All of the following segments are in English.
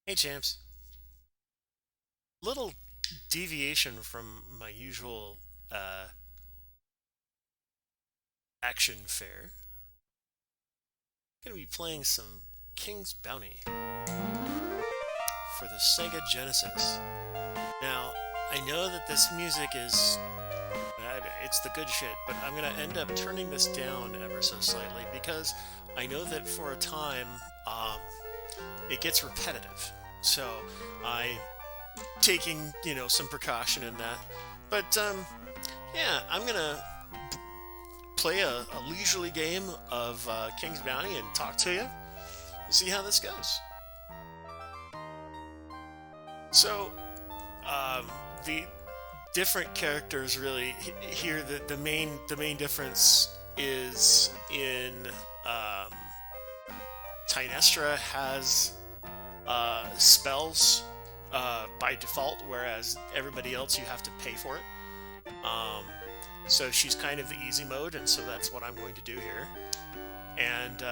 Hey champs, little deviation from my usual uh, action fare. Gonna be playing some King's Bounty for the Sega Genesis. Now, I know that this music is it's the good shit, but I'm gonna end up turning this down ever so slightly because I know that for a time it gets repetitive. So I taking some precaution in that, but yeah, I'm gonna play a leisurely game of King's Bounty and talk to you. We'll see how this goes. So, the different characters really here. The main difference is in Tynestra has spells by default, whereas everybody else you have to pay for it. So she's kind of the easy mode, and so that's what I'm going to do here. And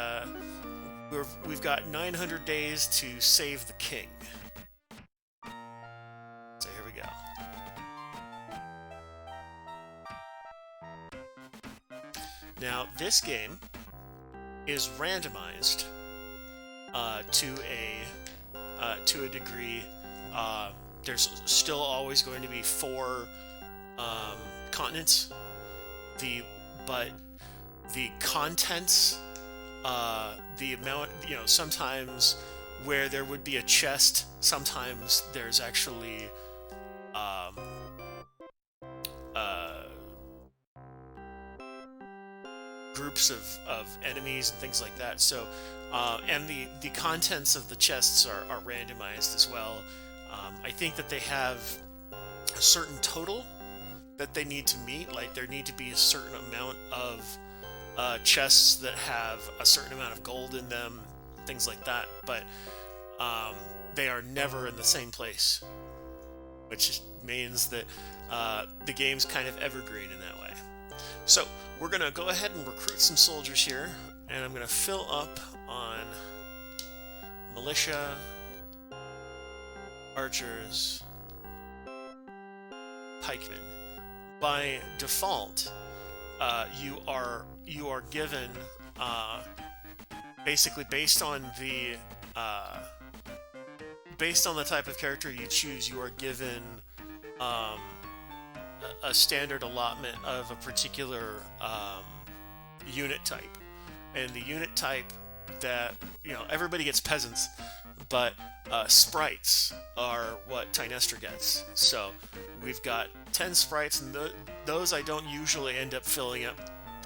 we've got 900 days to save the king. So here we go. Now this game is randomized to a degree. There's still always going to be four continents. But the contents, the amount, sometimes where there would be a chest, sometimes there's actually groups of enemies and things like that. So, and the contents of the chests are randomized as well. I think that they have a certain total that they need to meet. Like there need to be a certain amount of chests that have a certain amount of gold in them, things like that. But they are never in the same place, which means that the game's kind of evergreen in that way. So we're gonna go ahead and recruit some soldiers here, and I'm gonna fill up on militia, archers, pikemen. By default, you are given basically based on the type of character you choose. You are given a standard allotment of a particular unit type, and the unit type that everybody gets peasants, but sprites are what Tynestra gets. So we've got 10 sprites, and those I don't usually end up filling up.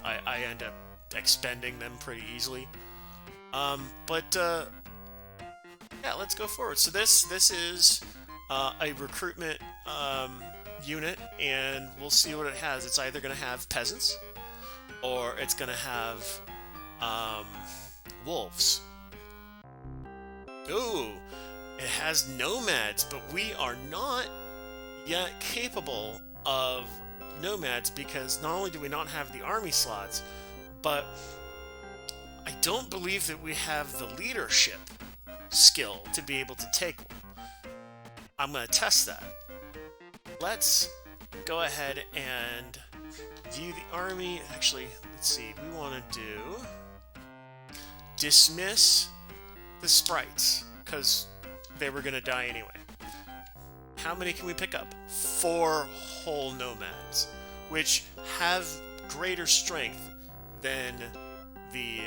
I end up expending them pretty easily. But yeah, let's go forward. So this is a recruitment unit, and we'll see what it has. It's either going to have peasants, or it's going to have wolves. Ooh, it has nomads, but we are not yet capable of nomads because not only do we not have the army slots, but I don't believe that we have the leadership skill to be able to take one. I'm going to test that. Let's go ahead and view the army. Actually, let's see. We want to do dismiss the sprites because they were going to die anyway. How many can we pick up? 4 whole nomads, which have greater strength than the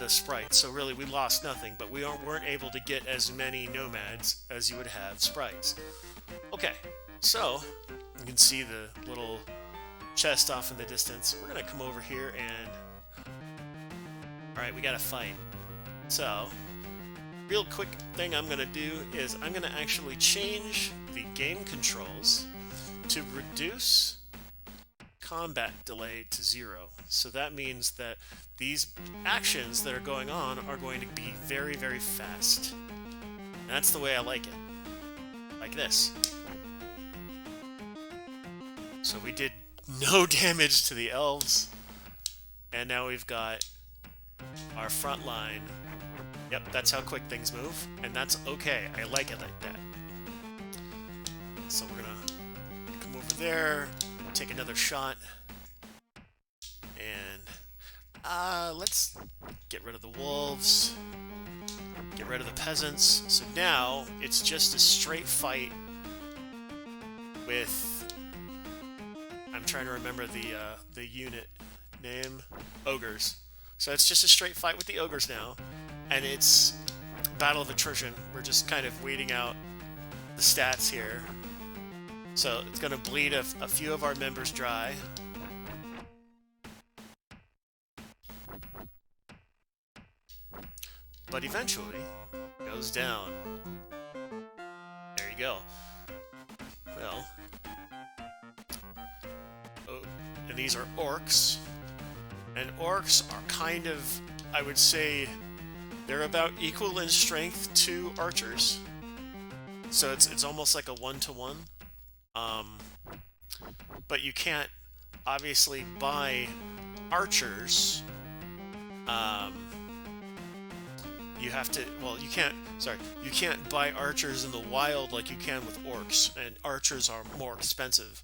sprites. So really, we lost nothing, but we weren't able to get as many nomads as you would have sprites. Okay, so you can see the little chest off in the distance. We're gonna come over here and all right, we got to fight. So, real quick thing I'm going to do is I'm going to actually change the game controls to reduce combat delay to 0. So that means that these actions that are going on are going to be very, very fast. And that's the way I like it. Like this. So we did no damage to the elves. And now we've got our front line Yep, that's how quick things move, and that's okay. I like it like that. So we're gonna come over there, take another shot, and let's get rid of the wolves, get rid of the peasants. So now it's just a straight fight with, I'm trying to remember the unit name, ogres. So it's just a straight fight with the ogres now, and it's battle of attrition. We're just kind of waiting out the stats here. So it's going to bleed a few of our members dry. But eventually goes down. There you go. Well, oh, and these are orcs. And orcs are kind of, I would say, they're about equal in strength to archers. So it's almost like a one-to-one. But you can't obviously buy archers. You have to, well, you can't buy archers in the wild like you can with orcs, and archers are more expensive.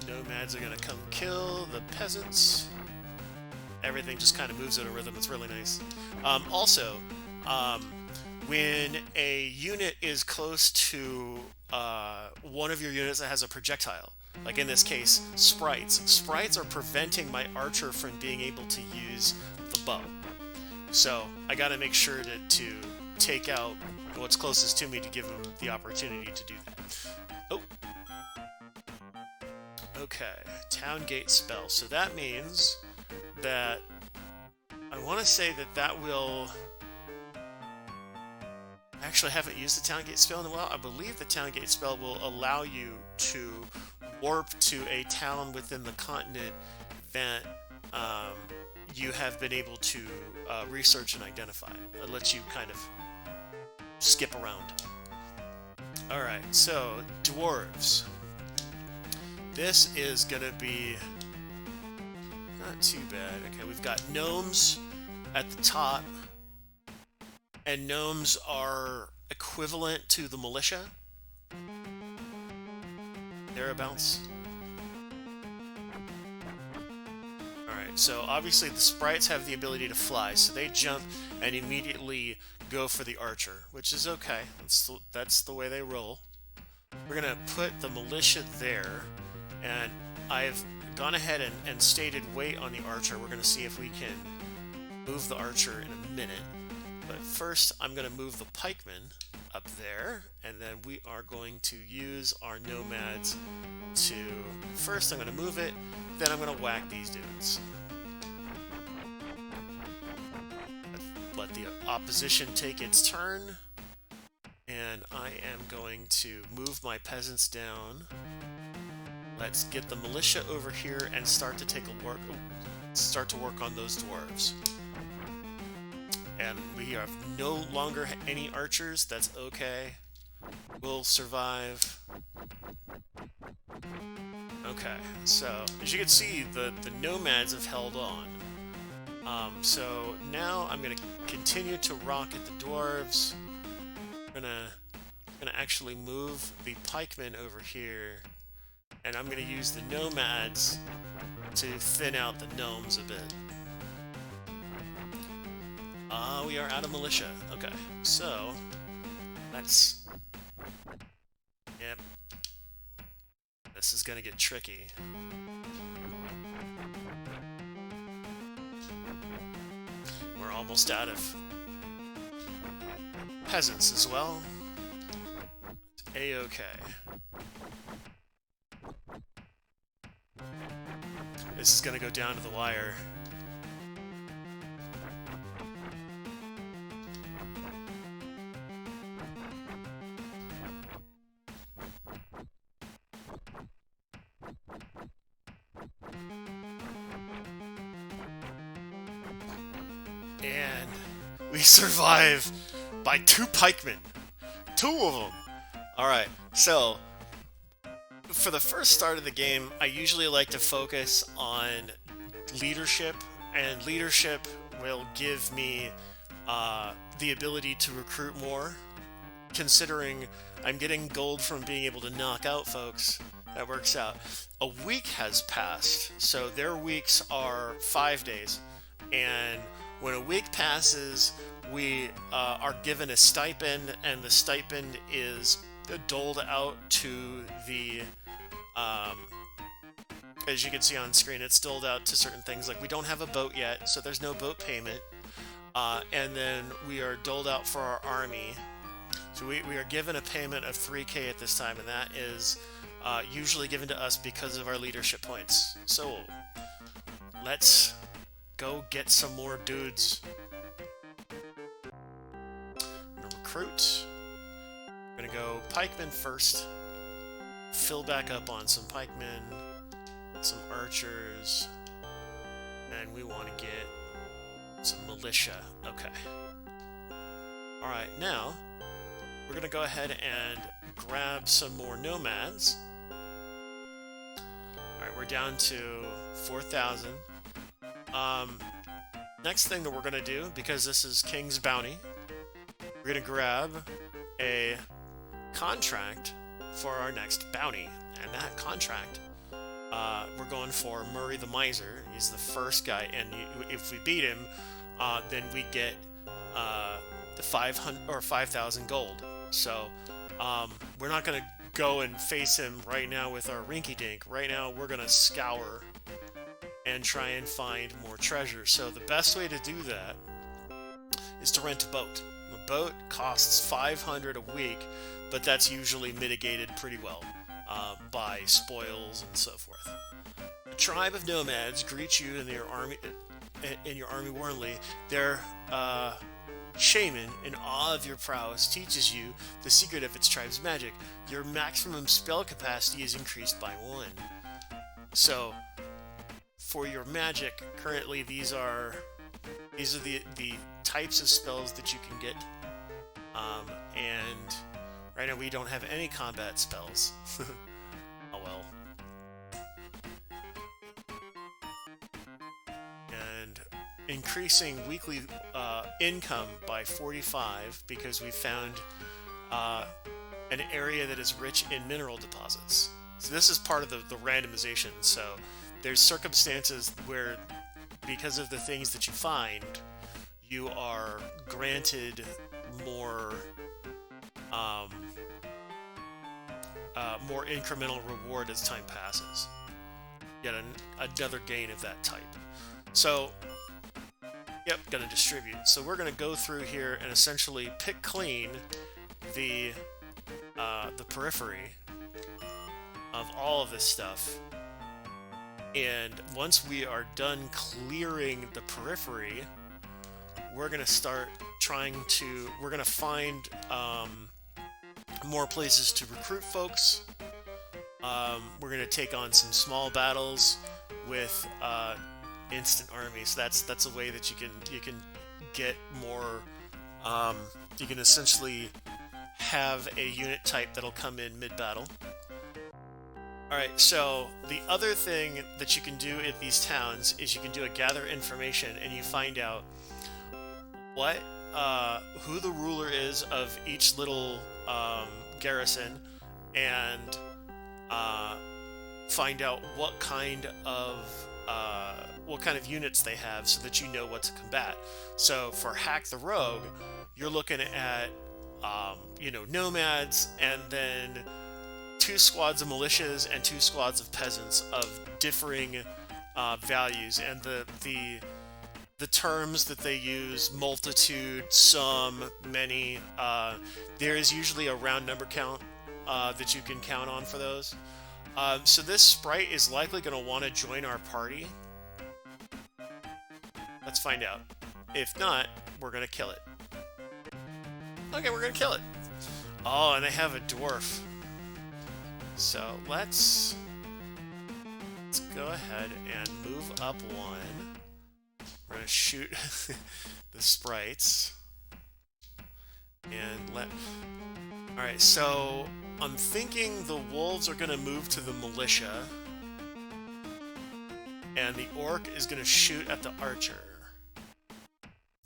Nomads are gonna come kill the peasants. Everything just kind of moves at a rhythm. It's really nice. Also, when a unit is close to one of your units that has a projectile, like in this case, sprites are preventing my archer from being able to use the bow. So I got to make sure to take out what's closest to me to give him the opportunity to do that. Oh. Okay, town gate spell. So that means that I want to say that will... Actually, I haven't used the town gate spell in a while. I believe the town gate spell will allow you to warp to a town within the continent that you have been able to research and identify. It lets you kind of skip around. Alright, so dwarves. This is gonna be not too bad. Okay, we've got gnomes at the top, and gnomes are equivalent to the militia. Thereabouts. Alright, so obviously the sprites have the ability to fly, so they jump and immediately go for the archer, which is okay. That's the way they roll. We're gonna put the militia there, and I've gone ahead and stated wait on the archer. We're gonna see if we can move the archer in a minute. But first, I'm going to move the pikemen up there, and then we are going to use our nomads to... First, I'm going to move it, then I'm going to whack these dudes. Let the opposition take its turn, and I am going to move my peasants down. Let's get the militia over here and start to work on those dwarves. And we have no longer any archers. That's okay. We'll survive. Okay, so as you can see, the nomads have held on. So now I'm gonna continue to rock at the dwarves. I'm gonna actually move the pikemen over here, and I'm gonna use the nomads to thin out the gnomes a bit. We are out of militia. Okay, so let's... Yep. This is gonna get tricky. We're almost out of peasants as well. A-okay. This is gonna go down to the wire. And we survive by 2 pikemen. 2 of them. Alright, so for the first start of the game, I usually like to focus on leadership and leadership will give me the ability to recruit more. Considering I'm getting gold from being able to knock out folks, that works out. A week has passed, so their weeks are 5 days, and when a week passes, we are given a stipend, and the stipend is doled out to the as you can see on screen, it's doled out to certain things. Like, we don't have a boat yet, so there's no boat payment, and then we are doled out for our army. So we are given a payment of 3K at this time, and that is usually given to us because of our leadership points. So let's go get some more dudes. I'm gonna recruit. I'm gonna go pikemen first. Fill back up on some pikemen, some archers, and we want to get some militia. Okay. All right, now we're going to go ahead and grab some more nomads. Alright, we're down to 4,000. Next thing that we're going to do, because this is King's Bounty, we're going to grab a contract for our next bounty. And that contract, we're going for Murray the Miser. He's the first guy, and if we beat him, then we get the 500 or 5,000 gold. So we're not going to go and face him right now with our rinky-dink. Right now we're going to scour and try and find more treasure. So the best way to do that is to rent a boat. A boat costs 500 a week, but that's usually mitigated pretty well by spoils and so forth. A tribe of nomads greet you in your army warmly. Their shaman, in awe of your prowess, teaches you the secret of its tribe's magic. Your maximum spell capacity is increased by 1. So, for your magic, currently these are the types of spells that you can get. And right now we don't have any combat spells. Oh well. And increasing weekly income by 45 because we found an area that is rich in mineral deposits. So this is part of the randomization. So there's circumstances where, because of the things that you find, you are granted more more incremental reward as time passes. Yet another gain of that type. So yep, gonna distribute. So we're gonna go through here and essentially pick clean the periphery of all of this stuff. And once we are done clearing the periphery, we're gonna start we're gonna find more places to recruit folks. We're gonna take on some small battles with instant armies. That's a way that you can get more. You can essentially have a unit type that'll come in mid-battle. Alright, so the other thing that you can do at these towns is you can do a gather information, and you find out who the ruler is of each little garrison, and find out what kind of units they have, so that you know what to combat. So for Hack the Rogue, you're looking at nomads, and then 2 squads of militias and 2 squads of peasants of differing values, and the terms that they use: multitude, some, many. There is usually a round number count that you can count on for those. So this sprite is likely going to want to join our party. Let's find out. If not, we're going to kill it. Okay, we're going to kill it. Oh, and they have a dwarf. So let's go ahead and move up 1. We're going to shoot the sprites. And Alright, so I'm thinking the wolves are going to move to the militia. and the orc is going to shoot at the archer.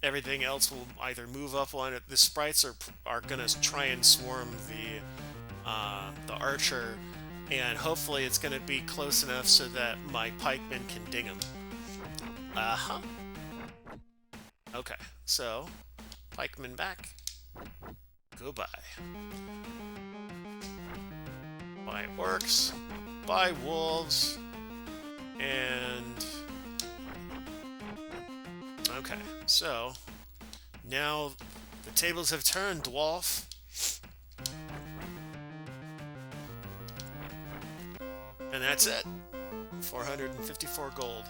Everything else will either move up on it. The sprites are going to try and swarm the archer, and hopefully it's going to be close enough so that my pikemen can ding him. Uh-huh. Okay, so pikemen back. Goodbye. Bye orcs, bye wolves, and okay, so now the tables have turned, dwarf. And that's it. 454 gold.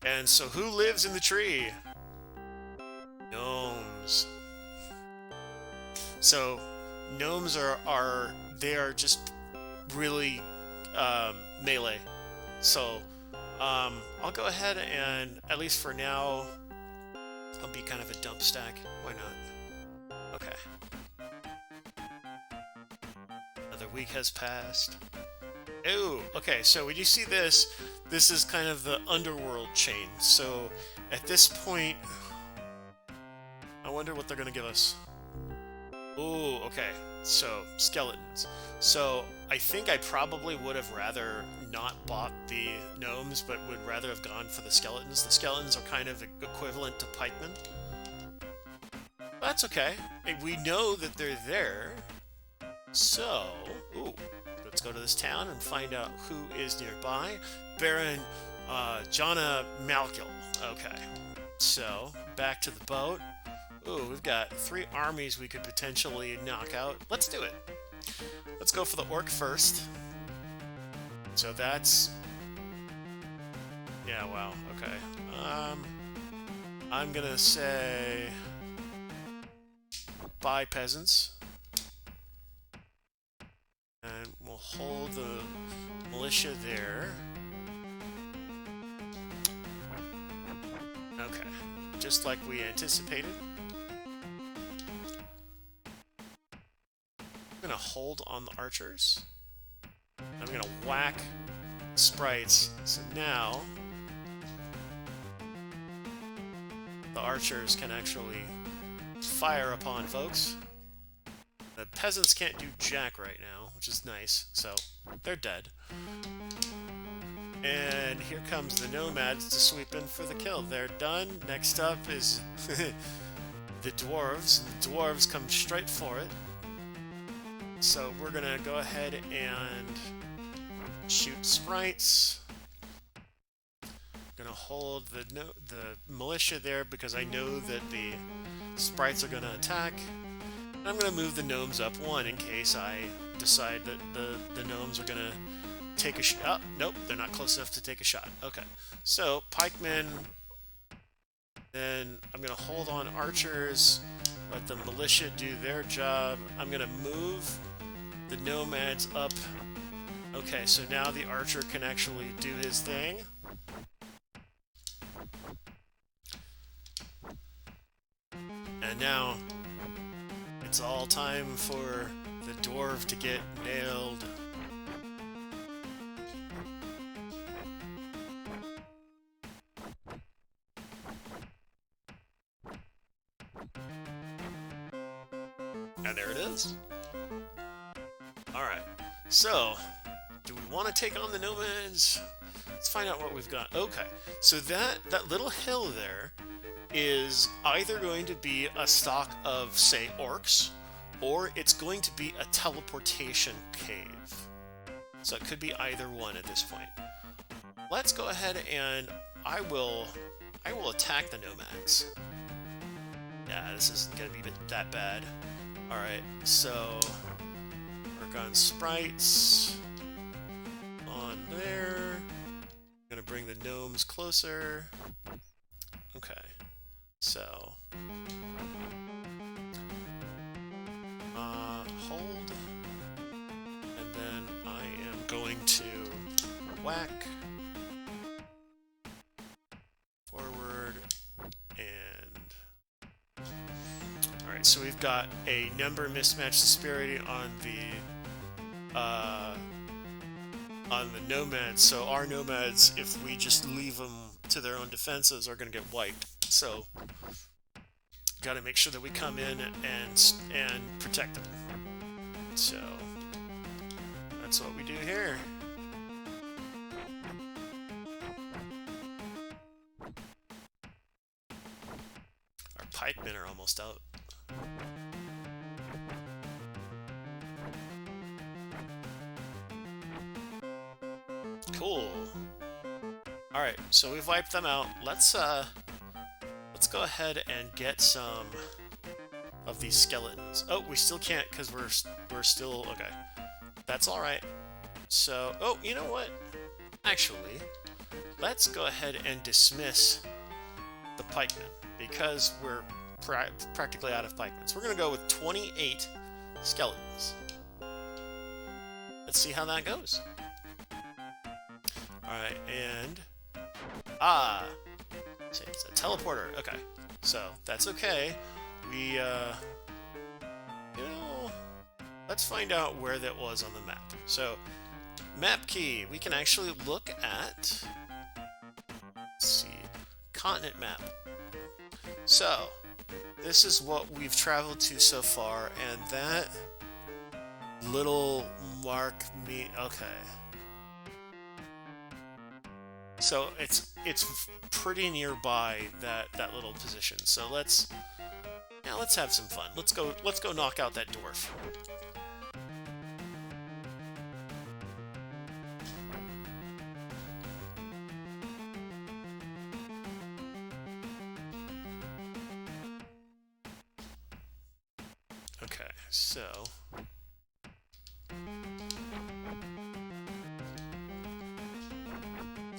And so who lives in the tree? Gnomes. So gnomes are just really melee. So I'll go ahead and, at least for now, I'll be kind of a dump stack. Why not? Okay. Another week has passed. Oh, okay, so when you see this, this is kind of the underworld chain. So at this point, I wonder what they're going to give us. Oh, okay, so skeletons. So I think I probably would have rather not bought the gnomes, but would rather have gone for the skeletons. The skeletons are kind of equivalent to pikemen. That's okay. We know that they're there. So, ooh. Let's go to this town and find out who is nearby. Baron Jonna Malkil. Okay. So, back to the boat. Ooh, we've got 3 armies we could potentially knock out. Let's do it. Let's go for the orc first. So that's... yeah, wow. Okay. I'm gonna say... bye, peasants. And we'll hold the militia there. Okay, just like we anticipated. I'm gonna hold on the archers. I'm gonna whack sprites. So now the archers can actually fire upon folks. The peasants can't do jack right now, which is nice, so they're dead. And here comes the nomads to sweep in for the kill. They're done. Next up is the dwarves. The dwarves come straight for it. So we're gonna go ahead and shoot sprites. Gonna hold the militia there because I know that the sprites are gonna attack. I'm going to move the gnomes up 1 in case I decide that the gnomes are going to take a shot. Oh, nope, they're not close enough to take a shot. Okay, so pikemen, then I'm going to hold on archers, let the militia do their job. I'm going to move the nomads up. Okay, so now the archer can actually do his thing. And now... it's all time for the dwarf to get nailed. And there it is. Alright, so, do we want to take on the nomads? Let's find out what we've got. Okay, so that little hill there is either going to be a stock of, say, orcs, or it's going to be a teleportation cave. So it could be either one at this point. Let's go ahead and I will attack the nomads. Yeah, this isn't going to be that bad. Alright, so work on sprites on there. I'm going to bring the gnomes closer. Okay. So, hold, and then I am going to whack, forward, and... Alright, so we've got a number mismatch disparity on on the nomads. So our nomads, if we just leave them to their own defenses, are going to get wiped. So got to make sure that we come in and protect them. So that's what we do here. Our pikemen are almost out. Cool. All right, so we've wiped them out. Let's go ahead and get some of these skeletons. Oh, we still can't because we're still okay. That's all right. So, oh, you know what? Actually, let's go ahead and dismiss the pikemen because we're practically out of pikemen. So we're gonna go with 28 skeletons. Let's see how that goes. All right, and it's a teleporter. Okay, so that's okay. We, let's find out where that was on the map. So, map key, we can actually look at, let's see, continent map. So, this is what we've traveled to so far, and that little mark me, okay. So it's pretty nearby that little position. So let's have some fun. Let's go knock out that dwarf. Okay, so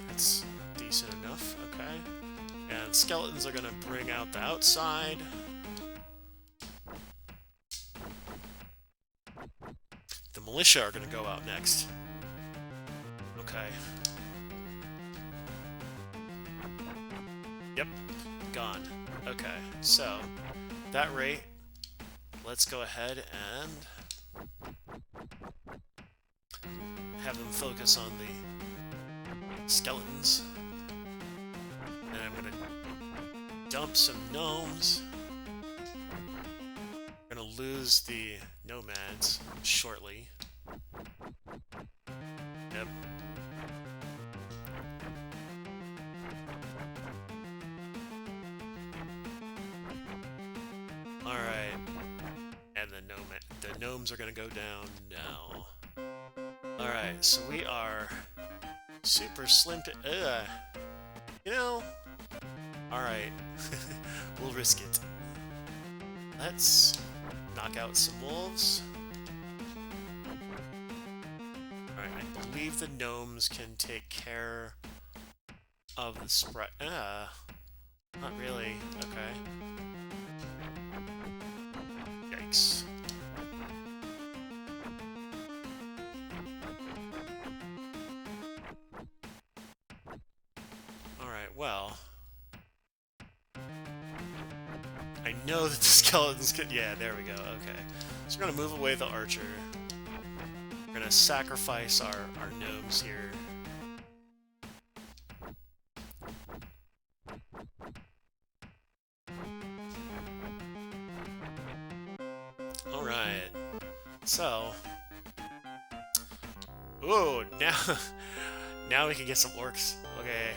that's decent enough, okay. And skeletons are gonna bring out the outside. The militia are gonna go out next. Okay. Yep, gone. Okay, so that rate, let's go ahead and have them focus on the skeletons. And I'm gonna dump some gnomes. We're gonna lose the nomads shortly. Yep. Alright. And the gnomes are gonna go down now. Alright, so we are super slim to... you know... Alright. We'll risk it. Let's knock out some wolves. Alright, I believe the gnomes can take care of the sprite. Not really. Okay. Yikes. Alright, well... I know that the skeletons could... Yeah, there we go. Okay. So we're going to move away the archer. We're going to sacrifice our gnomes here. Alright. So... Ooh, now we can get some orcs. Okay.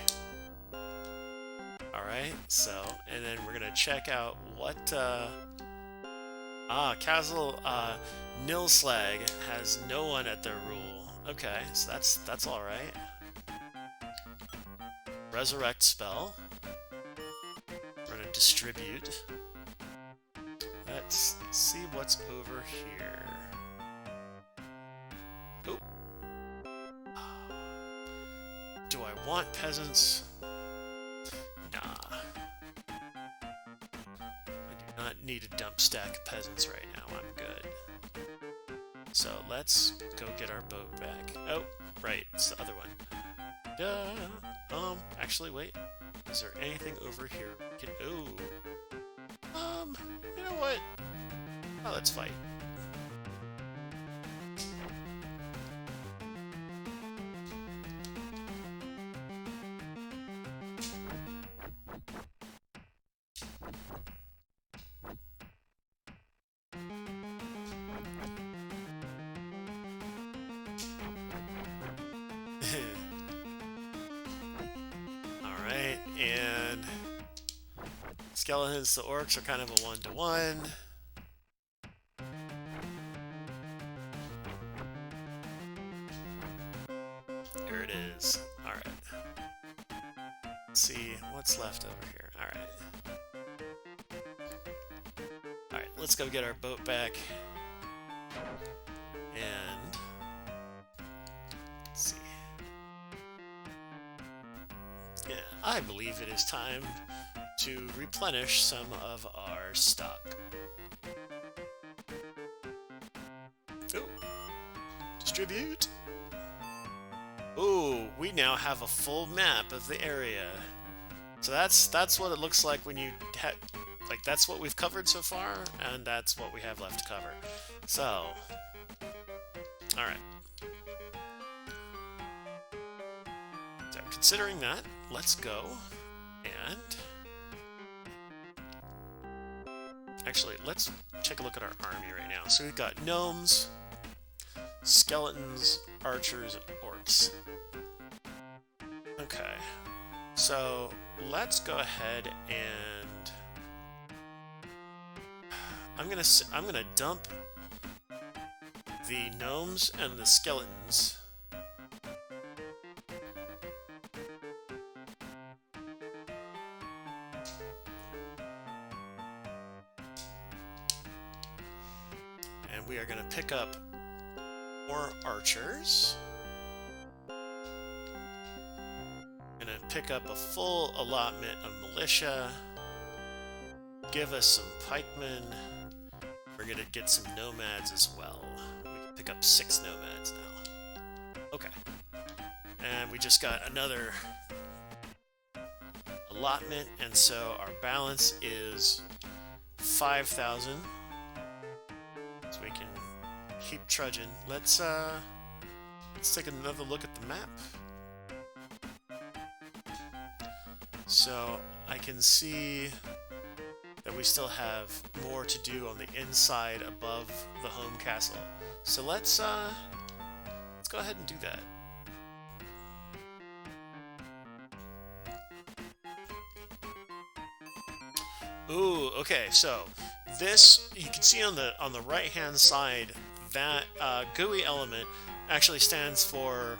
Alright, so, and then we're gonna check out what, Castle, Nilslag has no one at their rule. Okay, so that's alright. Resurrect spell. We're gonna distribute. Let's see what's over here. Oh. Do I want peasants? Nah. I do not need a dump stack of peasants right now. I'm good. So let's go get our boat back. Oh, right. It's the other one. Actually, wait. Is there anything over here? You know what? Oh, let's fight. Skeletons to orcs are kind of a one-to-one. Here it is. Alright. Let's see what's left over here. Alright. Alright, let's go get our boat back. And let's see. Yeah, I believe it is time to replenish some of our stock. Oh, distribute. Ooh, we now have a full map of the area. So that's what it looks like when you like that's what we've covered so far, and that's what we have left to cover. So, all right. So considering that, let's go and actually let's take a look at our army right now. So we've got gnomes, skeletons, archers, and orcs. Okay, so let's go ahead and I'm gonna dump the gnomes and the skeletons. And we are gonna pick up more archers. Gonna pick up a full allotment of militia. Give us some pikemen. We're gonna get some nomads as well. We can pick up 6 nomads now. Okay. And we just got another allotment, and so our balance is 5,000. So we can keep trudging. Let's take another look at the map. So I can see that we still have more to do on the inside above the home castle. So let's go ahead and do that. Ooh, okay, so this, you can see on the right hand side that GUI element actually stands for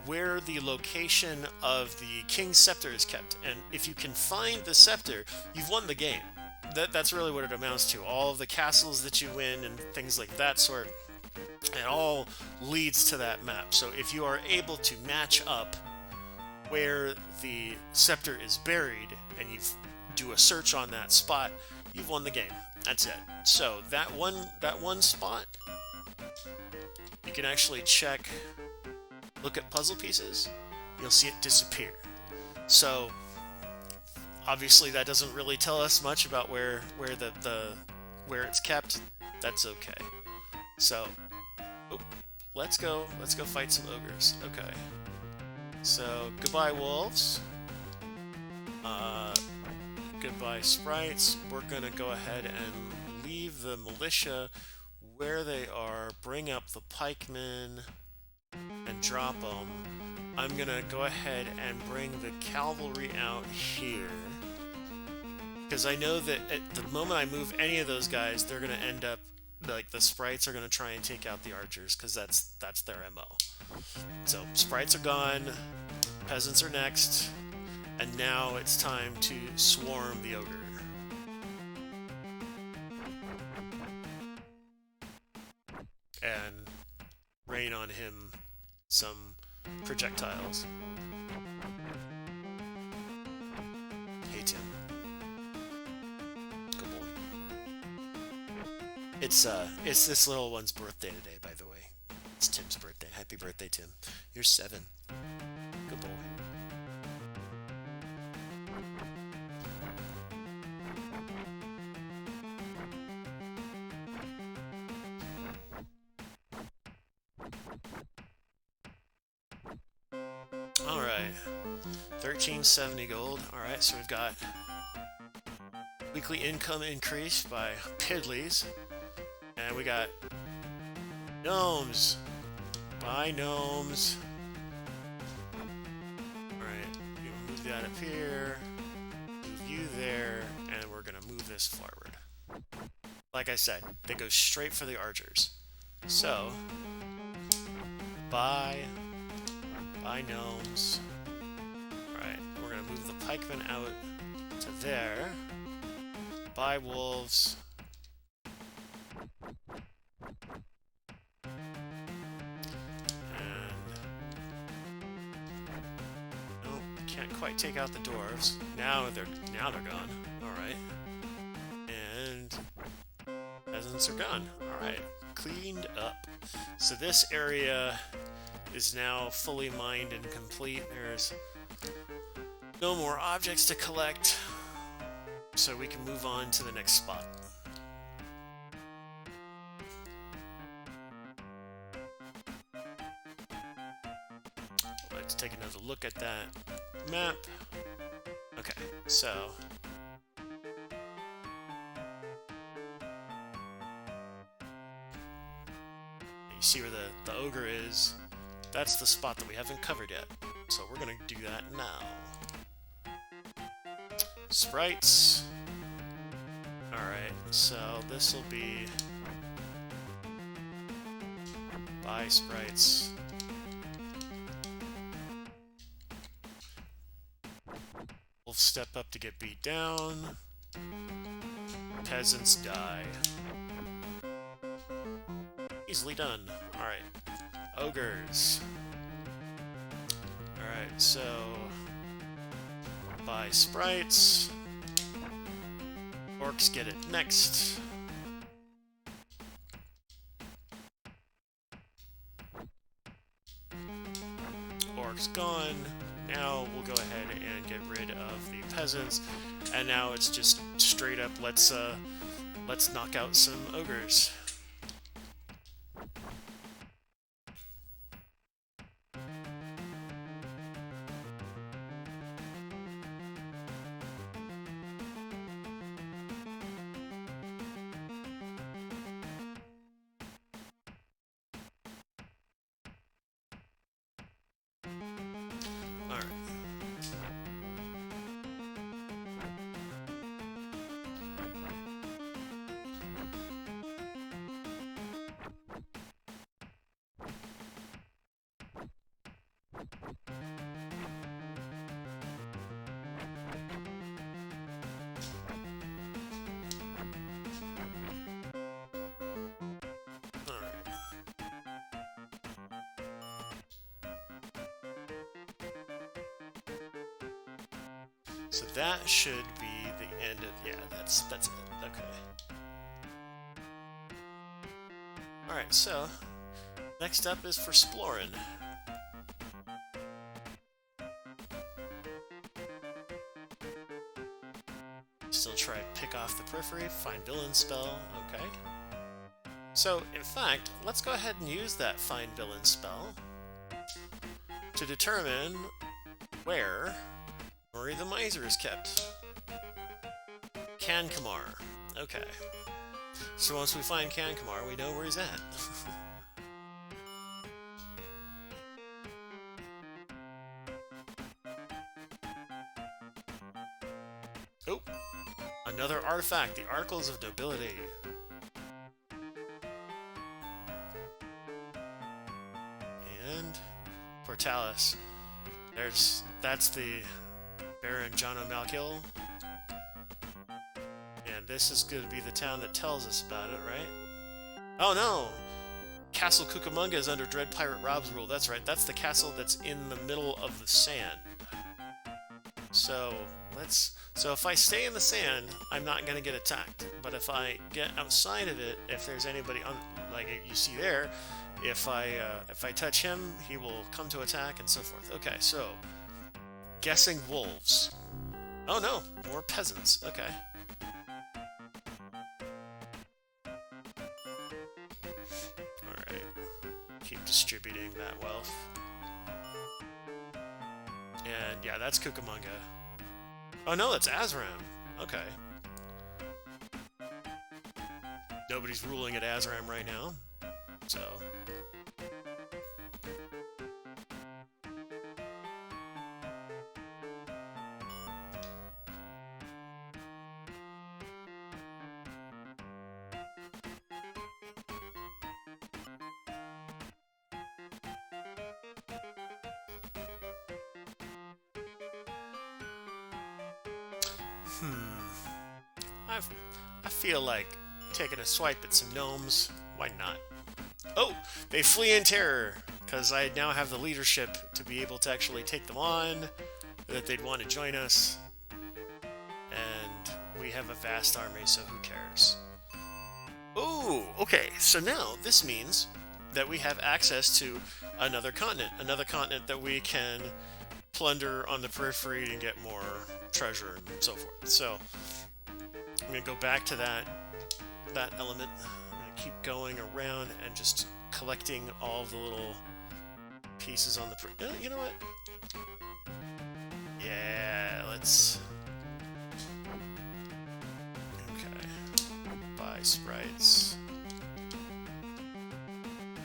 where the location of the King's Scepter is kept. And if you can find the scepter, you've won the game. That's really what it amounts to. All of the castles that you win and things like that sort, it all leads to that map. So if you are able to match up where the scepter is buried and you do a search on that spot, you've won the game. That's it. So that one spot, you can actually look at puzzle pieces, you'll see it disappear. So obviously that doesn't really tell us much about where it's kept. That's okay. So let's go fight some ogres. Okay. So goodbye wolves. Goodbye sprites. We're gonna go ahead and leave the militia where they are, bring up the pikemen and drop them. I'm gonna go ahead and bring the cavalry out here, because I know that at the moment I move any of those guys, they're gonna end up, like, the sprites are gonna try and take out the archers, because that's their MO. So sprites are gone, peasants are next, and now it's time to swarm the ogre. And rain on him some projectiles. Hey Tim. Good boy. It's this little one's birthday today, by the way. It's Tim's birthday. Happy birthday, Tim. You're 7. Good boy. Alright, 1370 gold. Alright, so we've got weekly income increased by piddlies. And we got gnomes. Buy gnomes. Alright, move that up here. Move you there. this forward. Like I said, they go straight for the archers. So, buy gnomes. Alright, we're going to move the pikemen out to there. Buy wolves. Can't quite take out the dwarves. Now they're gone. Alright. And peasants are gone. Alright. Cleaned up. So this area is now fully mined and complete. There's no more objects to collect. So we can move on to the next spot. Let's take another look at that map. Okay, so you see where the ogre is. That's the spot that we haven't covered yet. So we're gonna do that now. Sprites. Alright, so this will be buy sprites. Wolves step up to get beat down. Peasants die. Easily done. Alright. Ogres. Alright, so buy sprites. Orcs get it next. Orcs gone. Now we'll go ahead and get rid of the peasants, and now it's just straight up let's knock out some ogres. So that should be the end of, yeah, that's it. Okay. Alright, so next up is for exploring. Still try to pick off the periphery, find villain spell, okay. So, in fact, let's go ahead and use that find villain spell to determine where Murray the Miser is kept. Kankamar. Okay. So once we find Kankamar, we know where he's at. Oh! Another artifact, the Articles of Nobility. And Portalis. That's the Baron John O'Malkill. And this is going to be the town that tells us about it, right? Oh no! Castle Cucamonga is under Dread Pirate Rob's rule. That's right, that's the castle that's in the middle of the sand. So if I stay in the sand, I'm not going to get attacked. But if I get outside of it, if there's anybody on, like you see there, if I touch him, he will come to attack and so forth. Okay, so guessing wolves. Oh no, more peasants. Okay. Alright. Keep distributing that wealth. And yeah, that's Cucamonga. Oh no, that's Azram. Okay. Nobody's ruling at Azram right now, so... I feel like taking a swipe at some gnomes. Why not? Oh, they flee in terror, because I now have the leadership to be able to actually take them on, that they'd want to join us. And we have a vast army, so who cares? Oh, okay, so now this means that we have access to another continent that we can plunder on the periphery and get more treasure and so forth. So I'm going to go back to that element. I'm going to keep going around and just collecting all the little pieces on the... You know what? Yeah, let's... Okay. Buy sprites.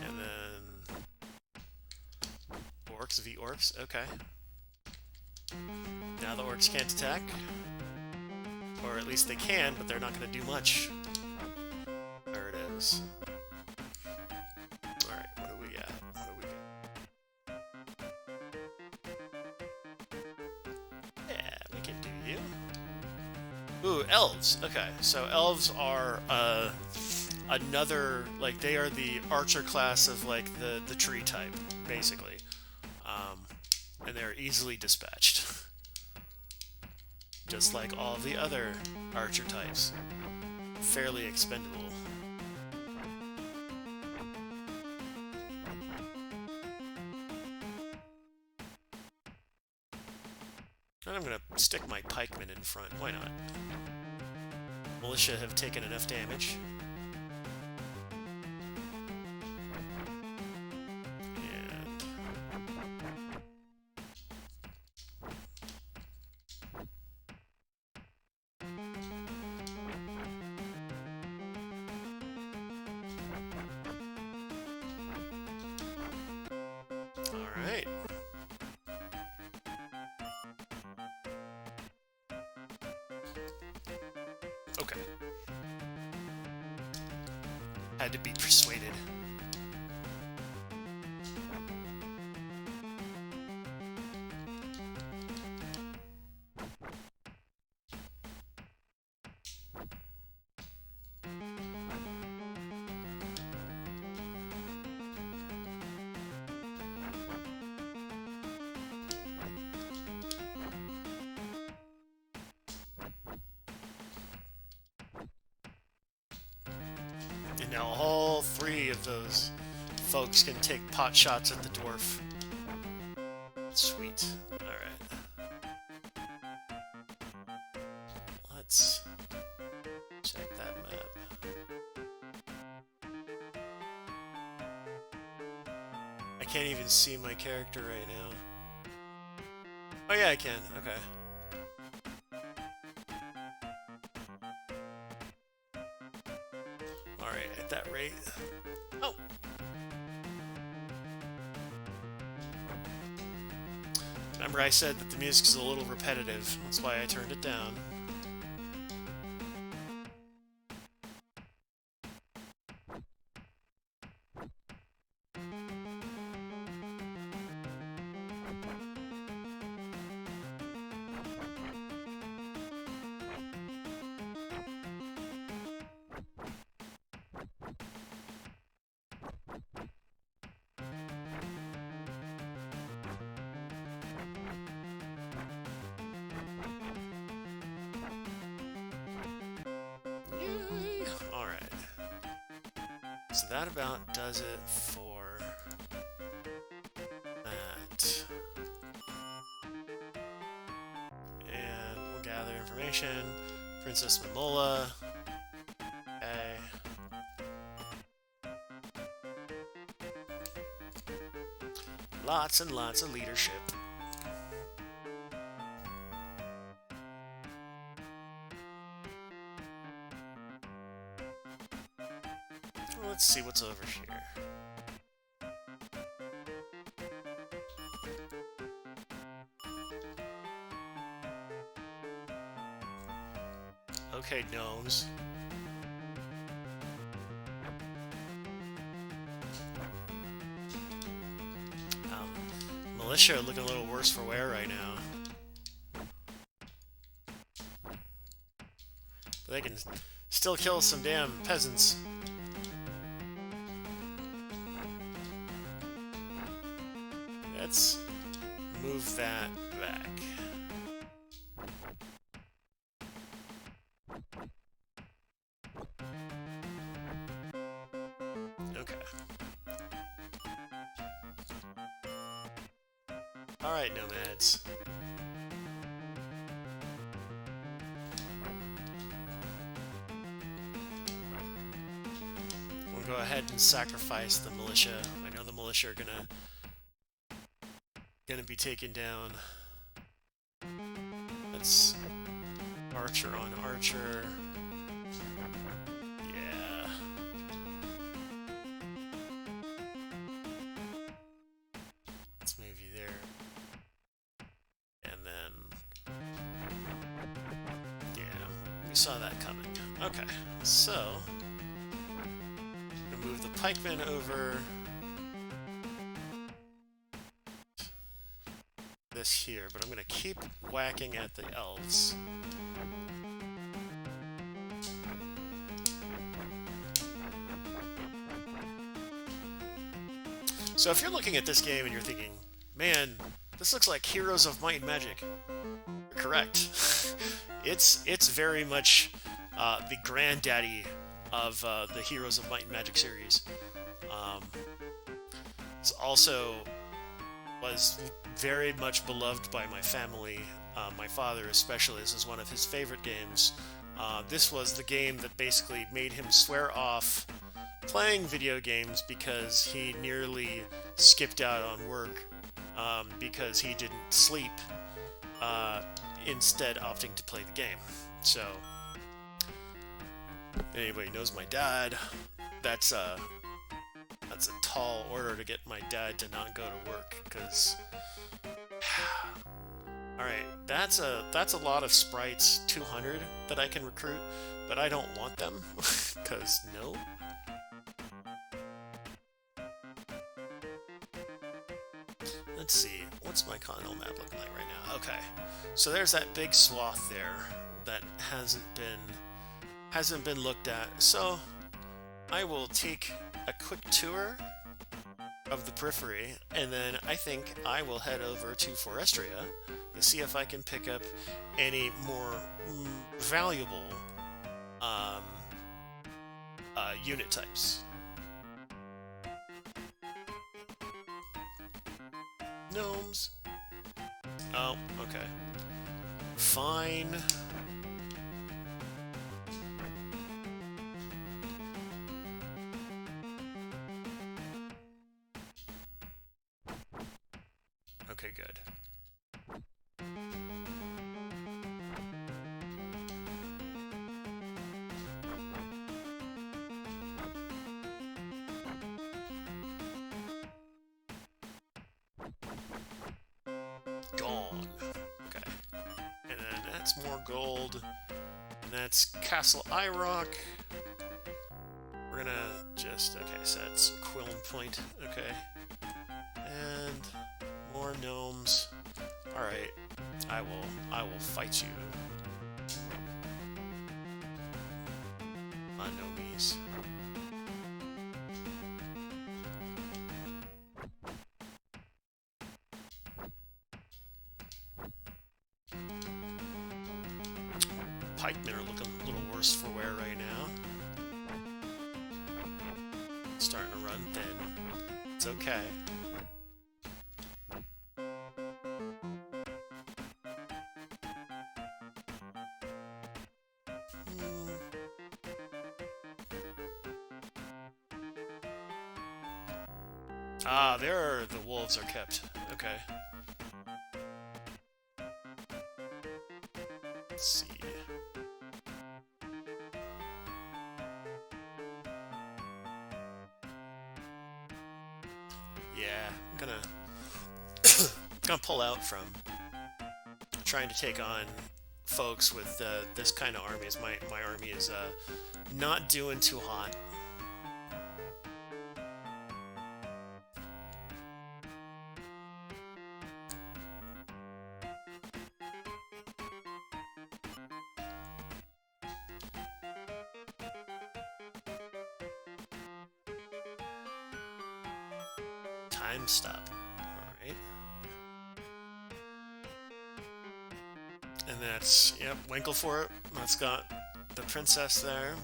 And then... Orcs v orcs, okay. Now the orcs can't attack. Or at least they can, but they're not going to do much. There it is. Alright, what do we got? Yeah, we can do you. Ooh, elves. Okay, so elves are another, like, they are the archer class of, like, the tree type, basically. And they're easily dispatched. Just like all the other archer types. Fairly expendable. And I'm gonna stick my pikemen in front. Why not? Militia have taken enough damage. Alright. Okay. Had to be persuaded. And now all three of those folks can take pot shots at the dwarf. Sweet. Alright. Let's check that map. I can't even see my character right now. Oh yeah, I can. Okay. Alright, at that rate... Oh! Remember I said that the music is a little repetitive. That's why I turned it down. Alright. So that about does it for that. And we'll gather information. Princess Momola. Okay. Lots and lots of leadership. Let's see what's over here. Okay, gnomes. Militia are looking a little worse for wear right now. But they can still kill some damn peasants. Let's move that back. Okay. Alright, nomads. We'll go ahead and sacrifice the militia. I know the militia are gonna be taken down. Let's archer on archer. Yeah. Let's move you there. And then, yeah, we saw that coming. Okay, so I'm gonna move the pikemen over this here, but I'm gonna keep whacking at the elves. So if you're looking at this game and you're thinking, man, this looks like Heroes of Might and Magic, you're correct. It's very much the granddaddy of the Heroes of Might and Magic series. It's also was very much beloved by my family. My father especially, this is one of his favorite games. This was the game that basically made him swear off playing video games because he nearly skipped out on work because he didn't sleep, instead opting to play the game. So, anybody knows my dad, that's a tall order to get my dad to not go to work, because alright, that's a lot of sprites, 200 that I can recruit, but I don't want them, because no. Let's see, what's my continental map looking like right now? Okay, so there's that big swath there that hasn't been looked at. So I will take a quick tour of the periphery, and then I think I will head over to Forestria to see if I can pick up any more valuable unit types. Gnomes. Oh, okay. Fine. Okay, good. Gone. Okay. And then that's more gold. And that's Castle Irock. We're gonna just... Okay, so that's Quillen Point. Okay. And more gnomes. Alright. I will fight you. Gnomies. Pikemen are looking a little worse for wear right now. Starting to run thin. It's okay. Ah, there the wolves are kept. Okay. Let's see. Yeah, I'm gonna pull out from trying to take on folks with this kind of army. As my army is not doing too hot. time stop. Alright. And that's, yep, Winklefort. That's got the princess there.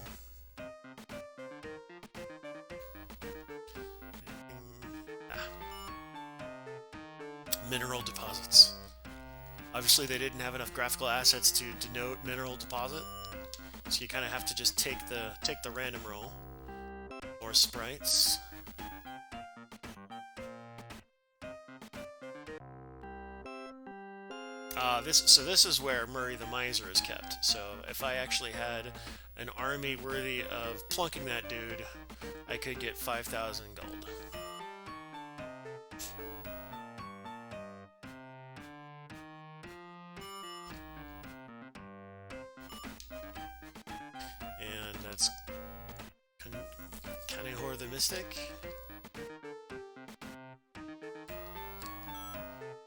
Mineral deposits. Obviously, they didn't have enough graphical assets to denote mineral deposit, so you kind of have to just take the random roll. More sprites. This is where Murray the Miser is kept. So if I actually had an army worthy of plunking that dude, I could get 5,000 gold. And that's Kanehor the Mystic.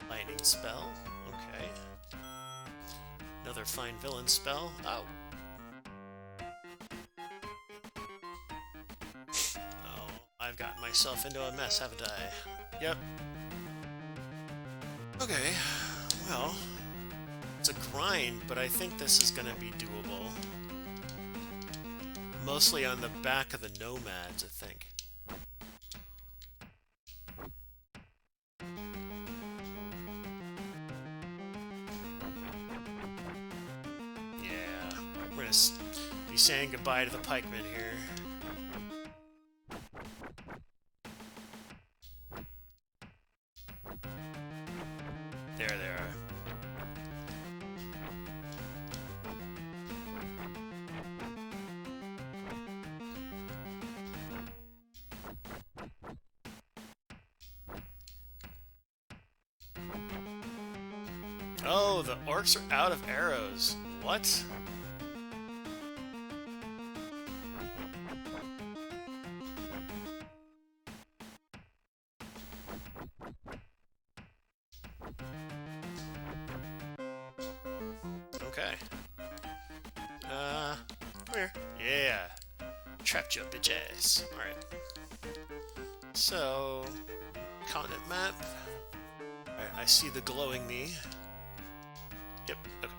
Lightning spell. Okay. Another fine villain spell. Oh. Oh, I've gotten myself into a mess, haven't I? Yep. Okay. Well, it's a grind, but I think this is going to be doable. Mostly on the back of the nomads, I think. Be saying goodbye to the pikemen here. There they are. Oh, the orcs are out of arrows. What? Okay. Come here. Yeah. Trapped you up, bitch ass. Alright. So, continent map. Alright, I see the glowing me. Yep, okay.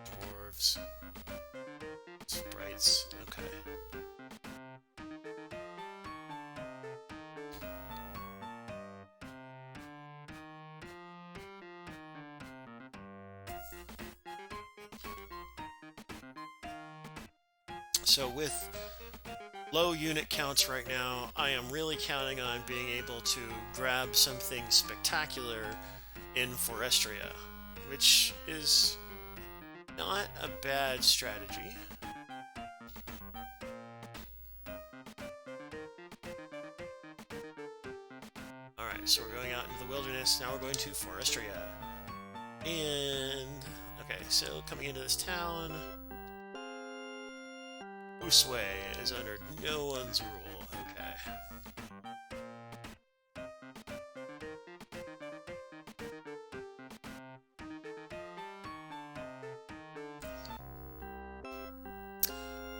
Dwarves. Sprites, okay. So with low unit counts right now, I am really counting on being able to grab something spectacular in Forestria, which is not a bad strategy. Alright, so we're going out into the wilderness, now we're going to Forestria. And, okay, so coming into this town, Usway is under no one's rule. Okay.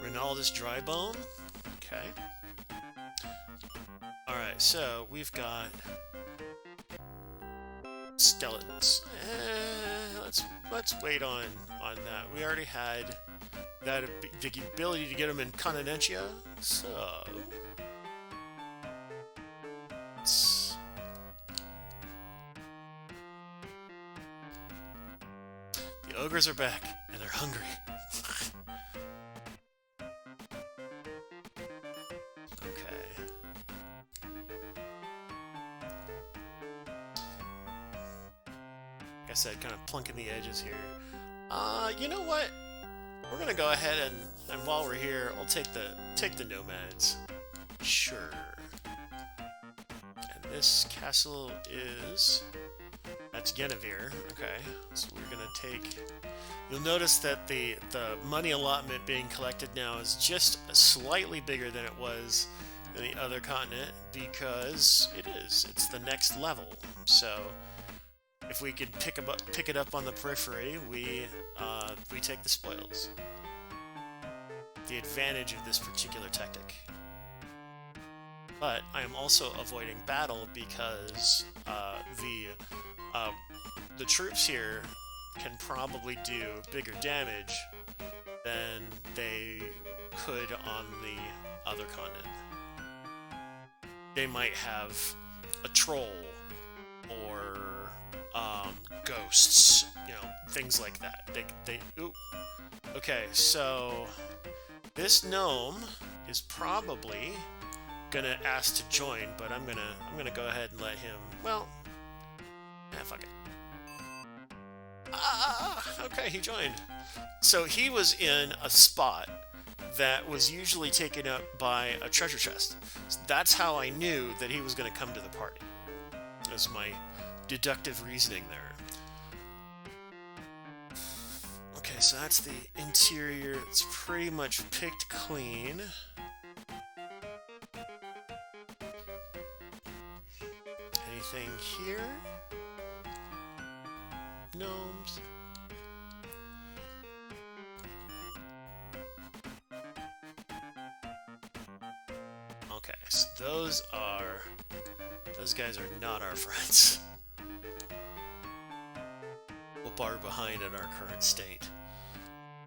Ronaldus Drybone. Okay. Alright, so we've got skeletons. Let's wait on that. We already had that the ability to get them in Continentia, so the ogres are back and they're hungry. Okay. Like I said, kind of plunking the edges here. You know what? We're gonna go ahead and while we're here, I'll take the nomads. Sure. And this castle is... that's Guinevere. Okay. So we're gonna take... You'll notice that the money allotment being collected now is just slightly bigger than it was in the other continent, because it's the next level. So if we could pick it up on the periphery, we take the spoils. the advantage of this particular tactic. But I am also avoiding battle because the troops here can probably do bigger damage than they could on the other continent. They might have a troll or ghosts, you know, things like that. Ooh. Okay, so this gnome is probably gonna ask to join, but I'm gonna go ahead and let him. Well, fuck it. Okay, he joined. So he was in a spot that was usually taken up by a treasure chest. So that's how I knew that he was going to come to the party. That's my deductive reasoning there. Okay, so that's the interior. It's pretty much picked clean. Anything here? Gnomes. Okay, so those guys are not our friends. We'll bar behind at our current state.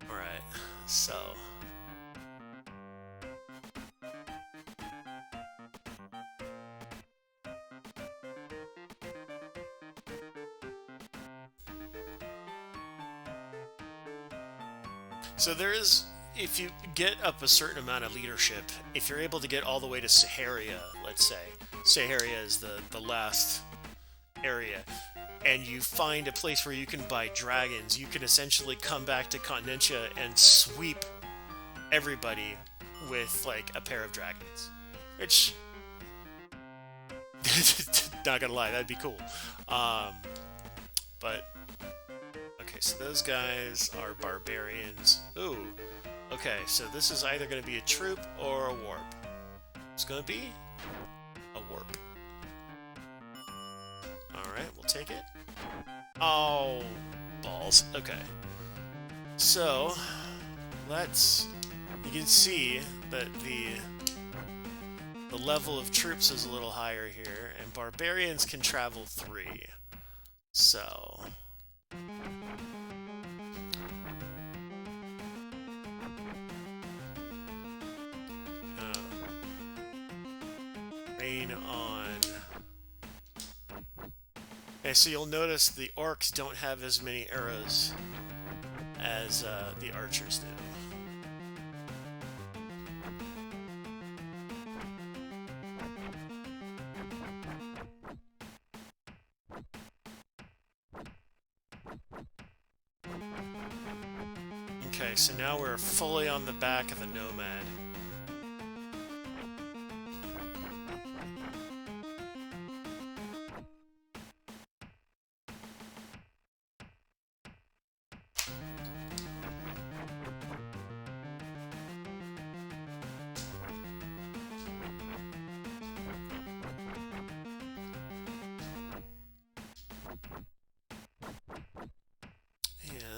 Alright, so there is, if you get up a certain amount of leadership, if you're able to get all the way to Saharia, let's say, Saharia is the last area, and you find a place where you can buy dragons, you can essentially come back to Continentia and sweep everybody with, like, a pair of dragons. Which, not gonna lie, that'd be cool. But okay, so those guys are barbarians. Ooh. Okay, so this is either going to be a troop or a warp. It's going to be a warp. Alright, we'll take it. Oh, balls. Okay. So, you can see that the level of troops is a little higher here, and barbarians can travel 3. So rain on. Okay, so you'll notice the orcs don't have as many arrows as the archers do. Okay, so now we're fully on the back of the nomad.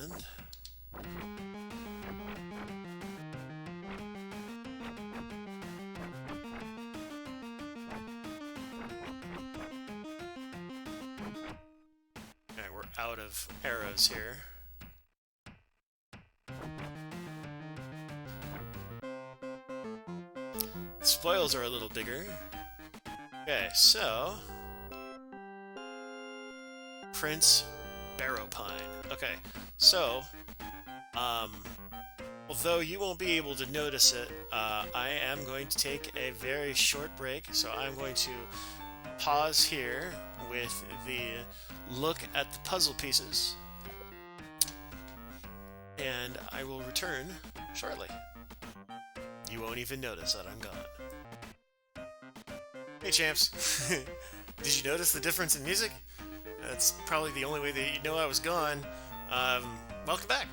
And okay, we're out of arrows here. The spoils are a little bigger. Okay, so Prince Barrowpine. Okay, so although you won't be able to notice it, I am going to take a very short break, so I'm going to pause here with the look at the puzzle pieces, and I will return shortly. You won't even notice that I'm gone. Hey champs! Did you notice the difference in music? That's probably the only way that you know I was gone. Welcome back!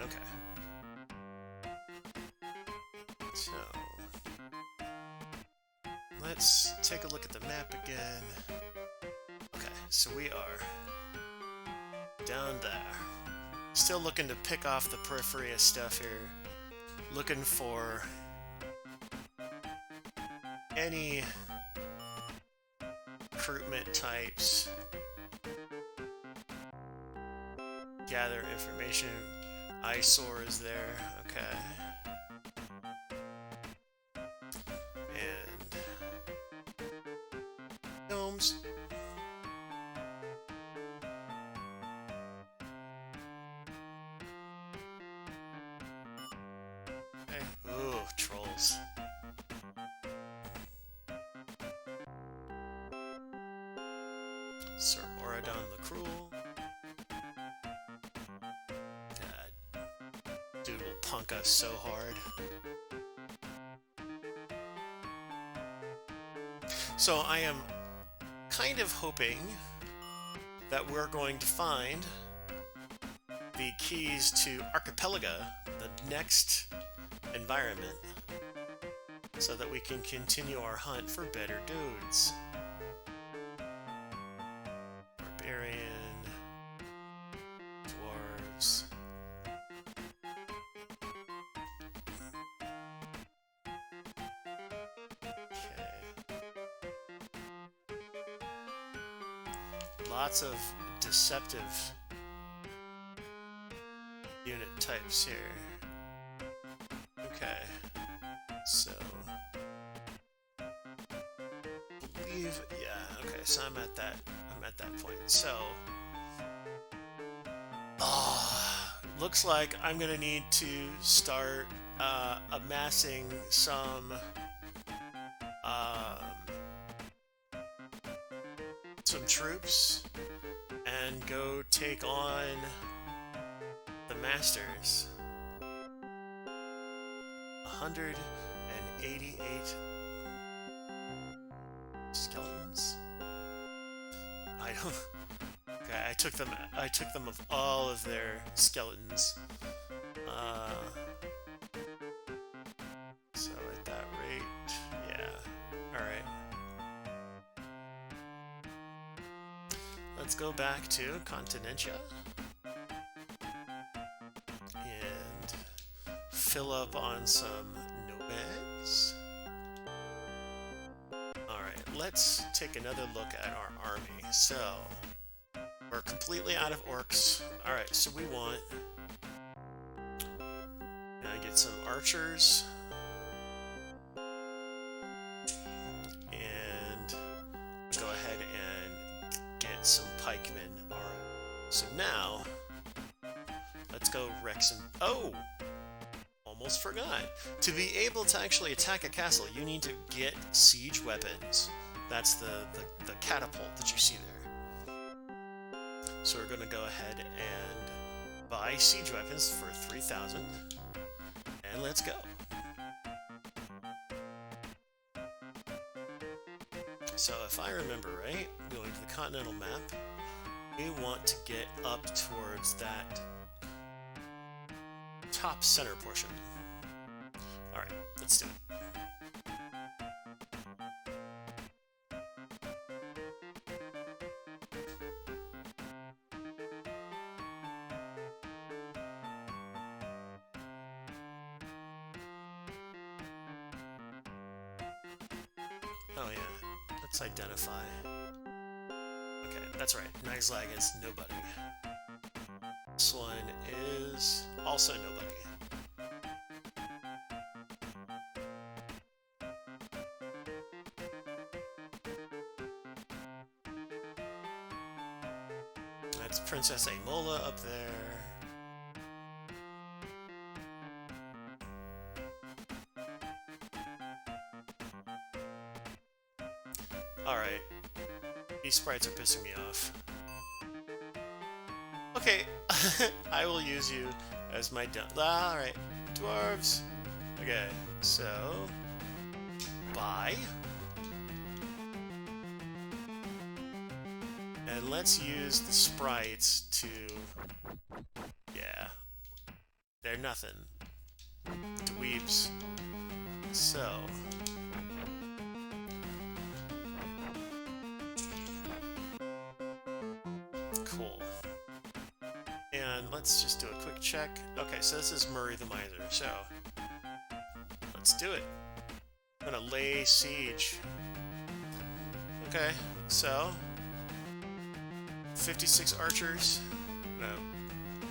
Okay. So, let's take a look at the map again. Okay, so we are down there. Still looking to pick off the periphery of stuff here. Looking for any recruitment types. Gather information. Eyesore is there. Okay. And gnomes. Okay. Ooh, trolls. Sir Moradon the Cruel. God. Dude will punk us so hard. So I am kind of hoping that we're going to find the keys to Archipelago, the next environment, so that we can continue our hunt for better dudes. Barbarian, dwarves. Lots of deceptive unit types here. Okay, so believe, yeah. Okay, so I'm at that point. So, looks like I'm gonna need to start amassing some troops and go take on the masters. 188 skeletons. I don't. Okay, I took them of all of their skeletons. So at that rate, yeah. All right. Let's go back to Continentia and fill up on some nomads. Alright, let's take another look at our army. So, we're completely out of orcs. Alright, so we want to get some archers. And go ahead and get some pikemen. Alright, so now let's go wreck some. Oh! Almost forgot. To be able to actually attack a castle, you need to get siege weapons. That's the catapult that you see there. So we're going to go ahead and buy siege weapons for 3,000. And let's go. So if I remember right, going to the continental map, we want to get up towards that top center portion. Alright, let's do it. Oh yeah, let's identify. Okay, that's right. Nigslag is nobody. This one is also nobody. That's Princess Amola up there. Alright. These sprites are pissing me off. Okay, I will use you as my alright, dwarves. Okay, so buy. And let's use the sprites to, yeah, they're nothing. Dweebs. So cool. And let's just do a quick check. Okay, so this is Murray the Miser, so let's do it. I'm gonna lay siege. Okay, so 56 archers. I'm gonna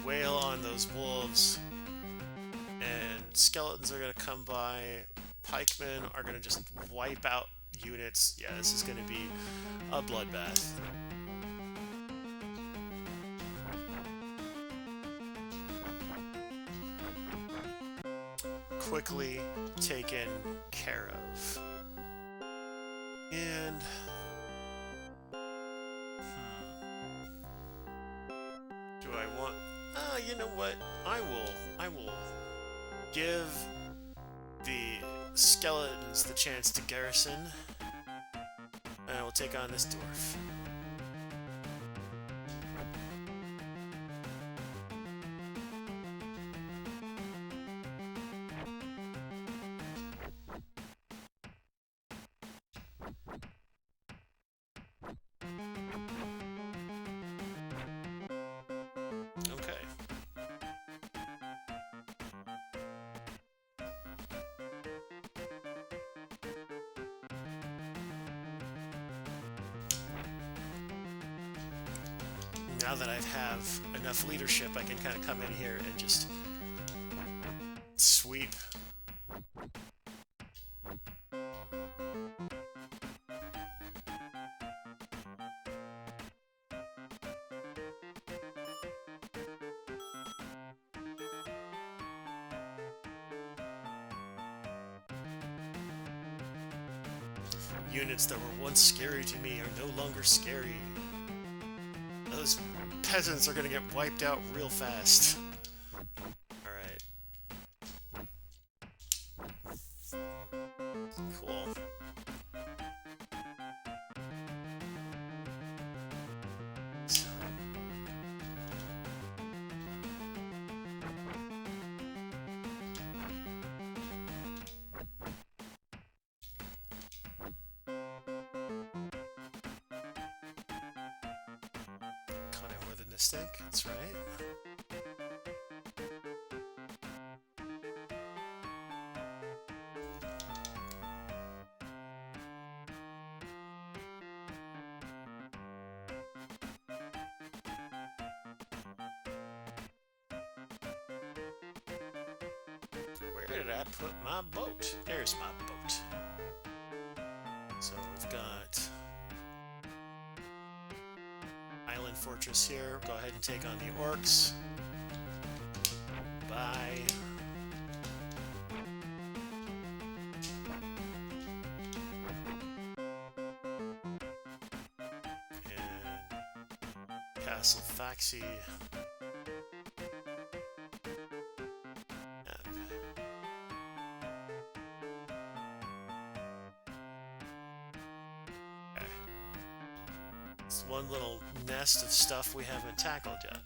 wail on those wolves, and skeletons are gonna come by. Pikemen are gonna just wipe out units. Yeah, this is gonna be a bloodbath. Quickly taken care of. And do I want you know what? I will give the skeletons the chance to garrison, and I will take on this dwarf. Okay. Now that I have enough leadership, I can kind of come in here and just sweep. Units that were once scary to me are no longer scary. Those peasants are gonna get wiped out real fast. Alright. Cool. Mystic, that's right. Where did I put my boat? There's my boat. So we've got Island Fortress here. Go ahead and take on the orcs. Bye. And Castle Faxi. It's one little nest of stuff we haven't tackled yet.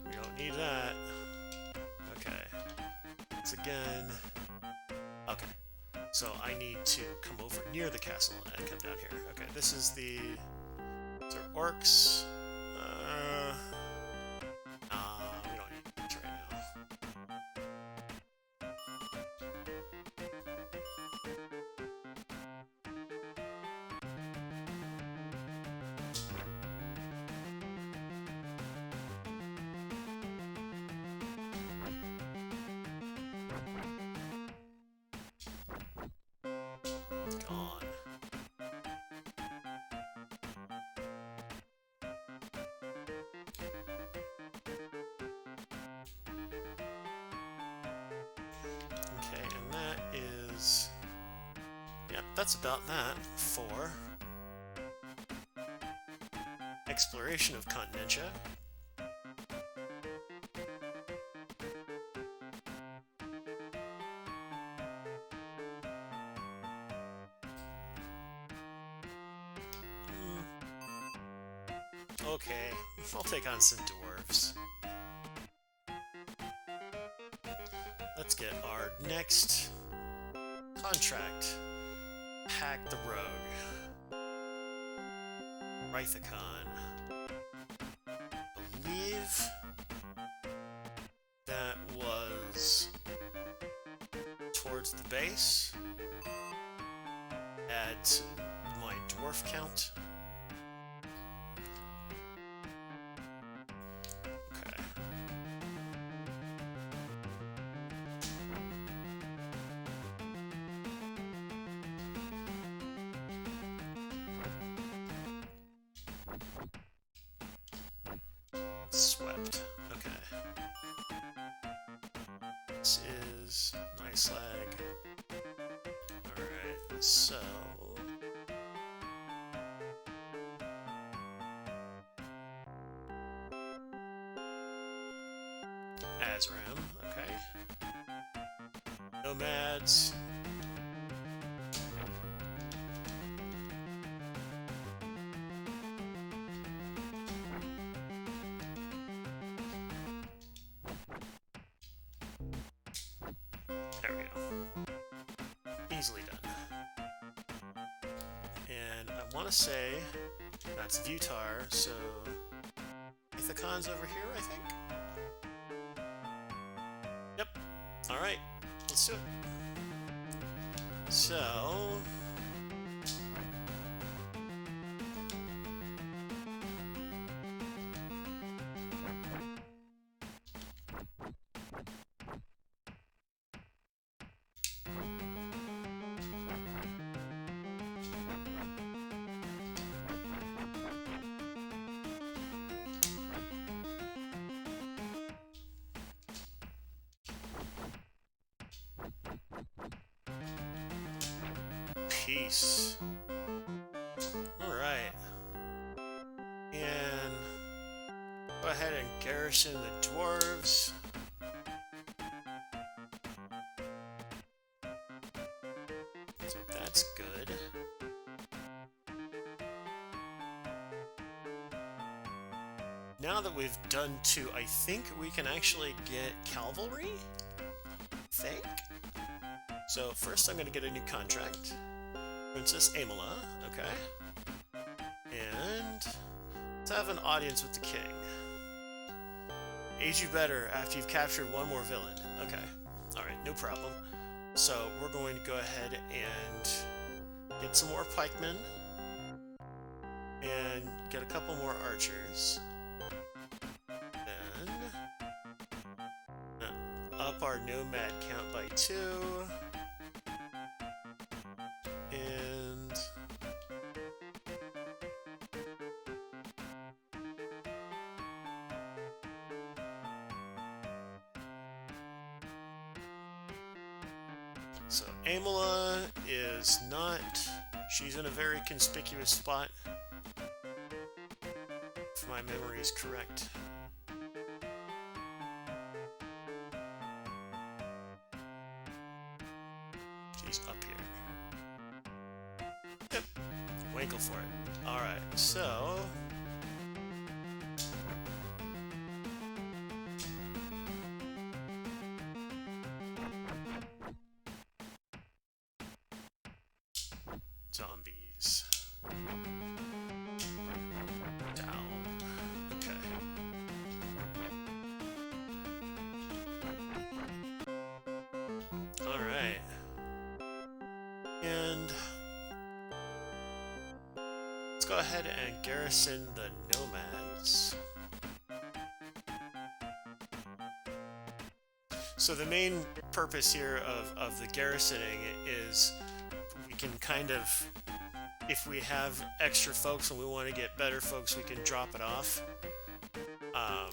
We don't need that. Okay. Once again. Okay. So I need to come over near the castle and come down here. Okay, this is the... These are orcs. We don't need much right now. Gone. Okay, and that is... Yep, that's about that for exploration of Continentia. Okay, I'll take on some dwarves. Let's get our next contract. Hack the Rogue. Rythacon. Believe that was towards the base. Add to my dwarf count. Okay. Swept. Okay. This is nice lag. Alright, so Azram, okay. Nomads. There we go. Easily done. And I want to say that's Vutar, so Ithacon's over here, I think? Yep. Alright, let's do it. So peace. Alright. And go ahead and garrison the dwarves. So that's good. Now that we've done two, I think we can actually get cavalry? I think? So first I'm going to get a new contract. Princess Amola, okay. And let's have an audience with the king. Age you better after you've captured one more villain. Okay, alright, no problem. So we're going to go ahead and get some more pikemen. And get a couple more archers. Then up our nomad count by 2. And so Amola is not, she's in a very conspicuous spot, if my memory is correct. She's up here. Yep. Winkle for it. Alright, so zombies. Down. Okay. Alright. And let's go ahead and garrison the nomads. So the main purpose here of the garrisoning is we can kind of, if we have extra folks and we want to get better folks, we can drop it off. A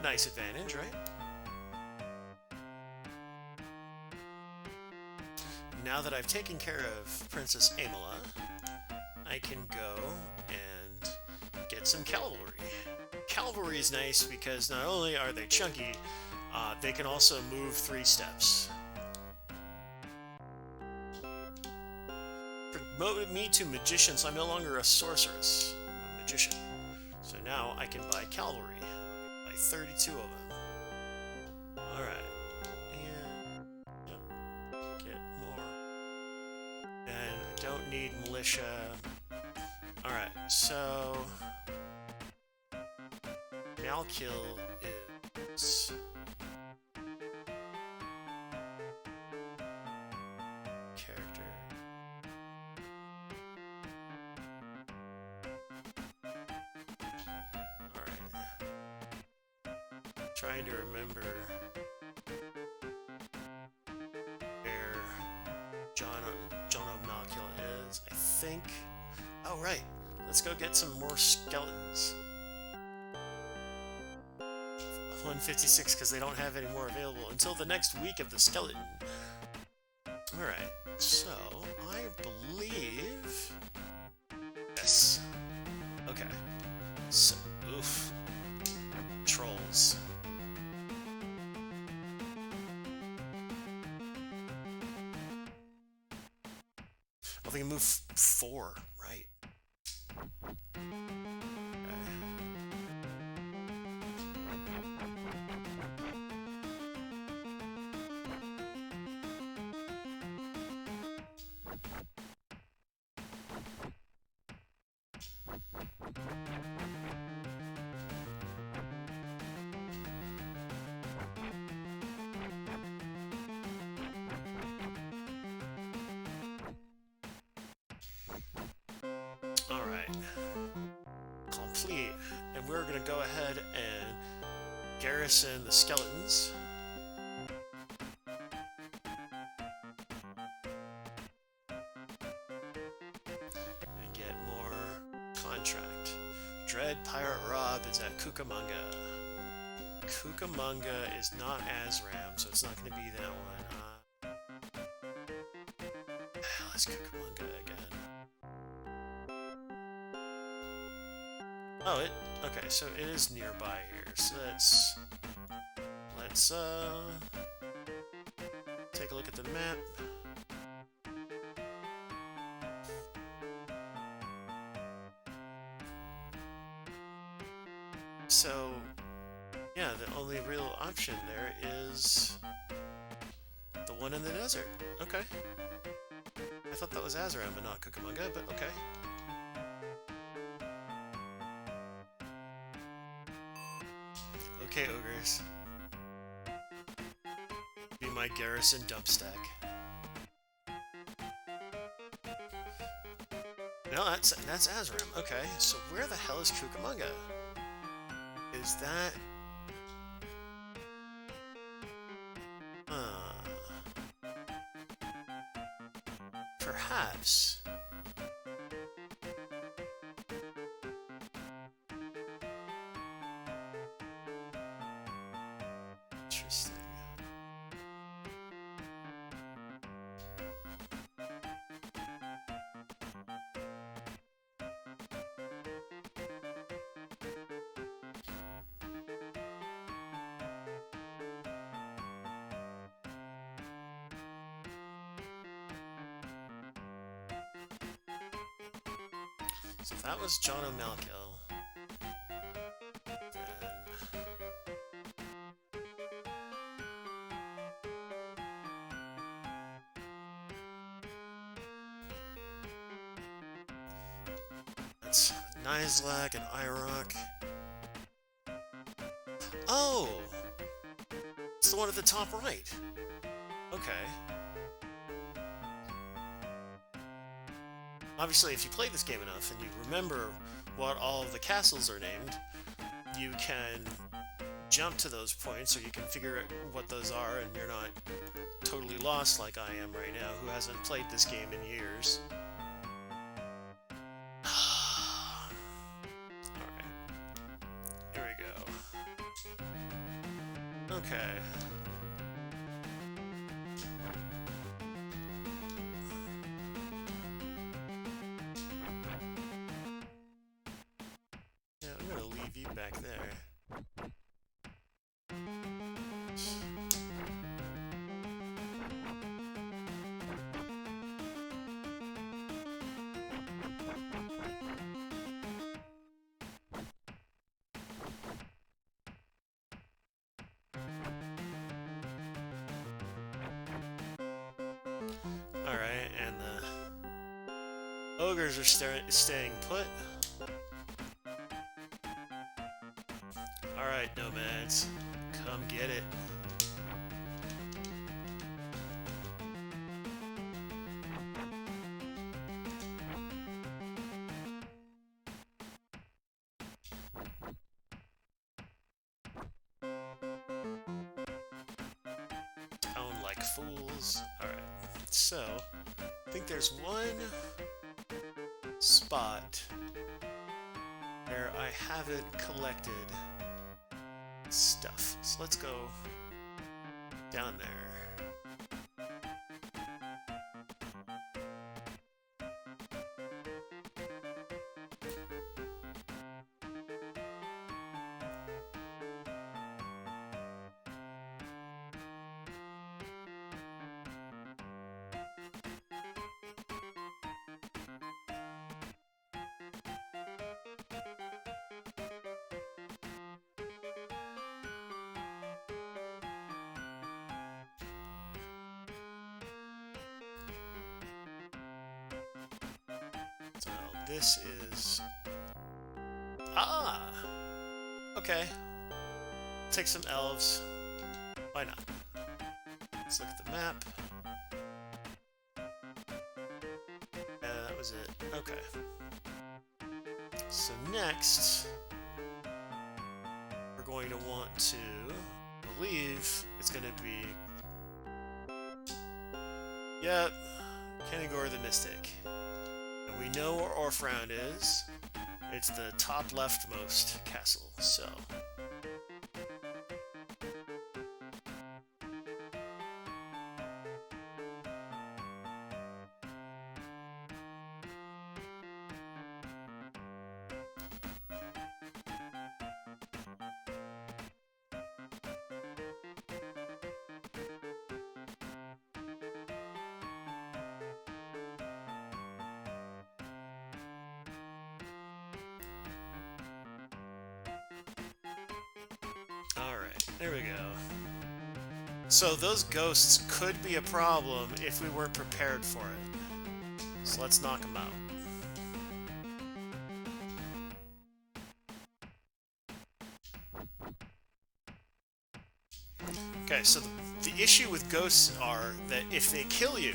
nice advantage, right? Now that I've taken care of Princess Amola, I can go and get some cavalry. Cavalry is nice because not only are they chunky, they can also move 3 steps. Promoted me to magician, so I'm no longer a sorceress. I'm a magician. So now I can buy cavalry. Buy 32 of them. Alright. And yep. Get more need militia. Alright, so Malkill is character. Alright. Trying to remember where John O'Malkill is. I think. Oh, right. Let's go get some more skeletons. 156 because they don't have any more available until the next week of the skeleton. Alright, so I believe. Yes. Okay. So, oof. Trolls. Oh, they can move 4, right? Alright. Complete. And we're going to go ahead and garrison the skeletons. And get more contract. Dread Pirate Rob is at Cucamonga. Cucamonga is not Azram, so it's not going to be that one. Let's Cucamonga again. Oh, okay, so it is nearby here. So let's take a look at the map. So, yeah, the only real option there is the one in the desert. Okay. I thought that was Azram and not Cucamonga, but okay. Okay, ogres. Be my garrison dump stack. No, that's Azram. Okay, so where the hell is Cucamonga? Is that... Perhaps... Interesting. So if that was John O'Malkill, that's Nizlak and Irok. Oh! It's the one at the top right. Okay. Obviously, if you play this game enough and you remember what all of the castles are named, you can jump to those points, or you can figure out what those are, and you're not totally lost like I am right now, who hasn't played this game in years. Alright. Here we go. Okay. You back there. All right, and Ogres are staying put. Alright, nomads. Come get it. Own like fools. Alright. So, I think there's one spot where I haven't collected stuff. So let's go down there. So this is... Ah! Okay. Take some elves. Why not? Let's look at the map. That was it. Okay. So next, we're going to want to believe it's going to be... Yep. Kenigor the Mystic. And we know where Orfround is. It's the top leftmost castle, so... Alright, there we go. So those ghosts could be a problem if we weren't prepared for it. So let's knock them out. Okay, so the issue with ghosts are that if they kill you,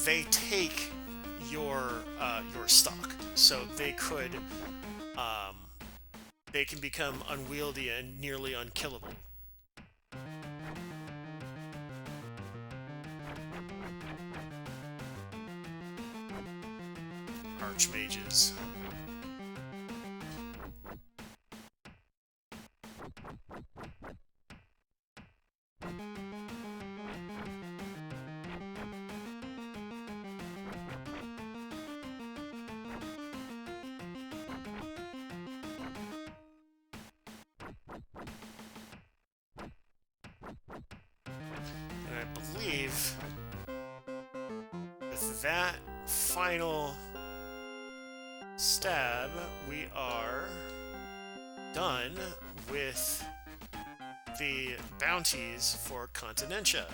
they take your stock. So they could... they can become unwieldy and nearly unkillable. Archmages. And I believe with that final stab, we are done with the bounties for Continentia.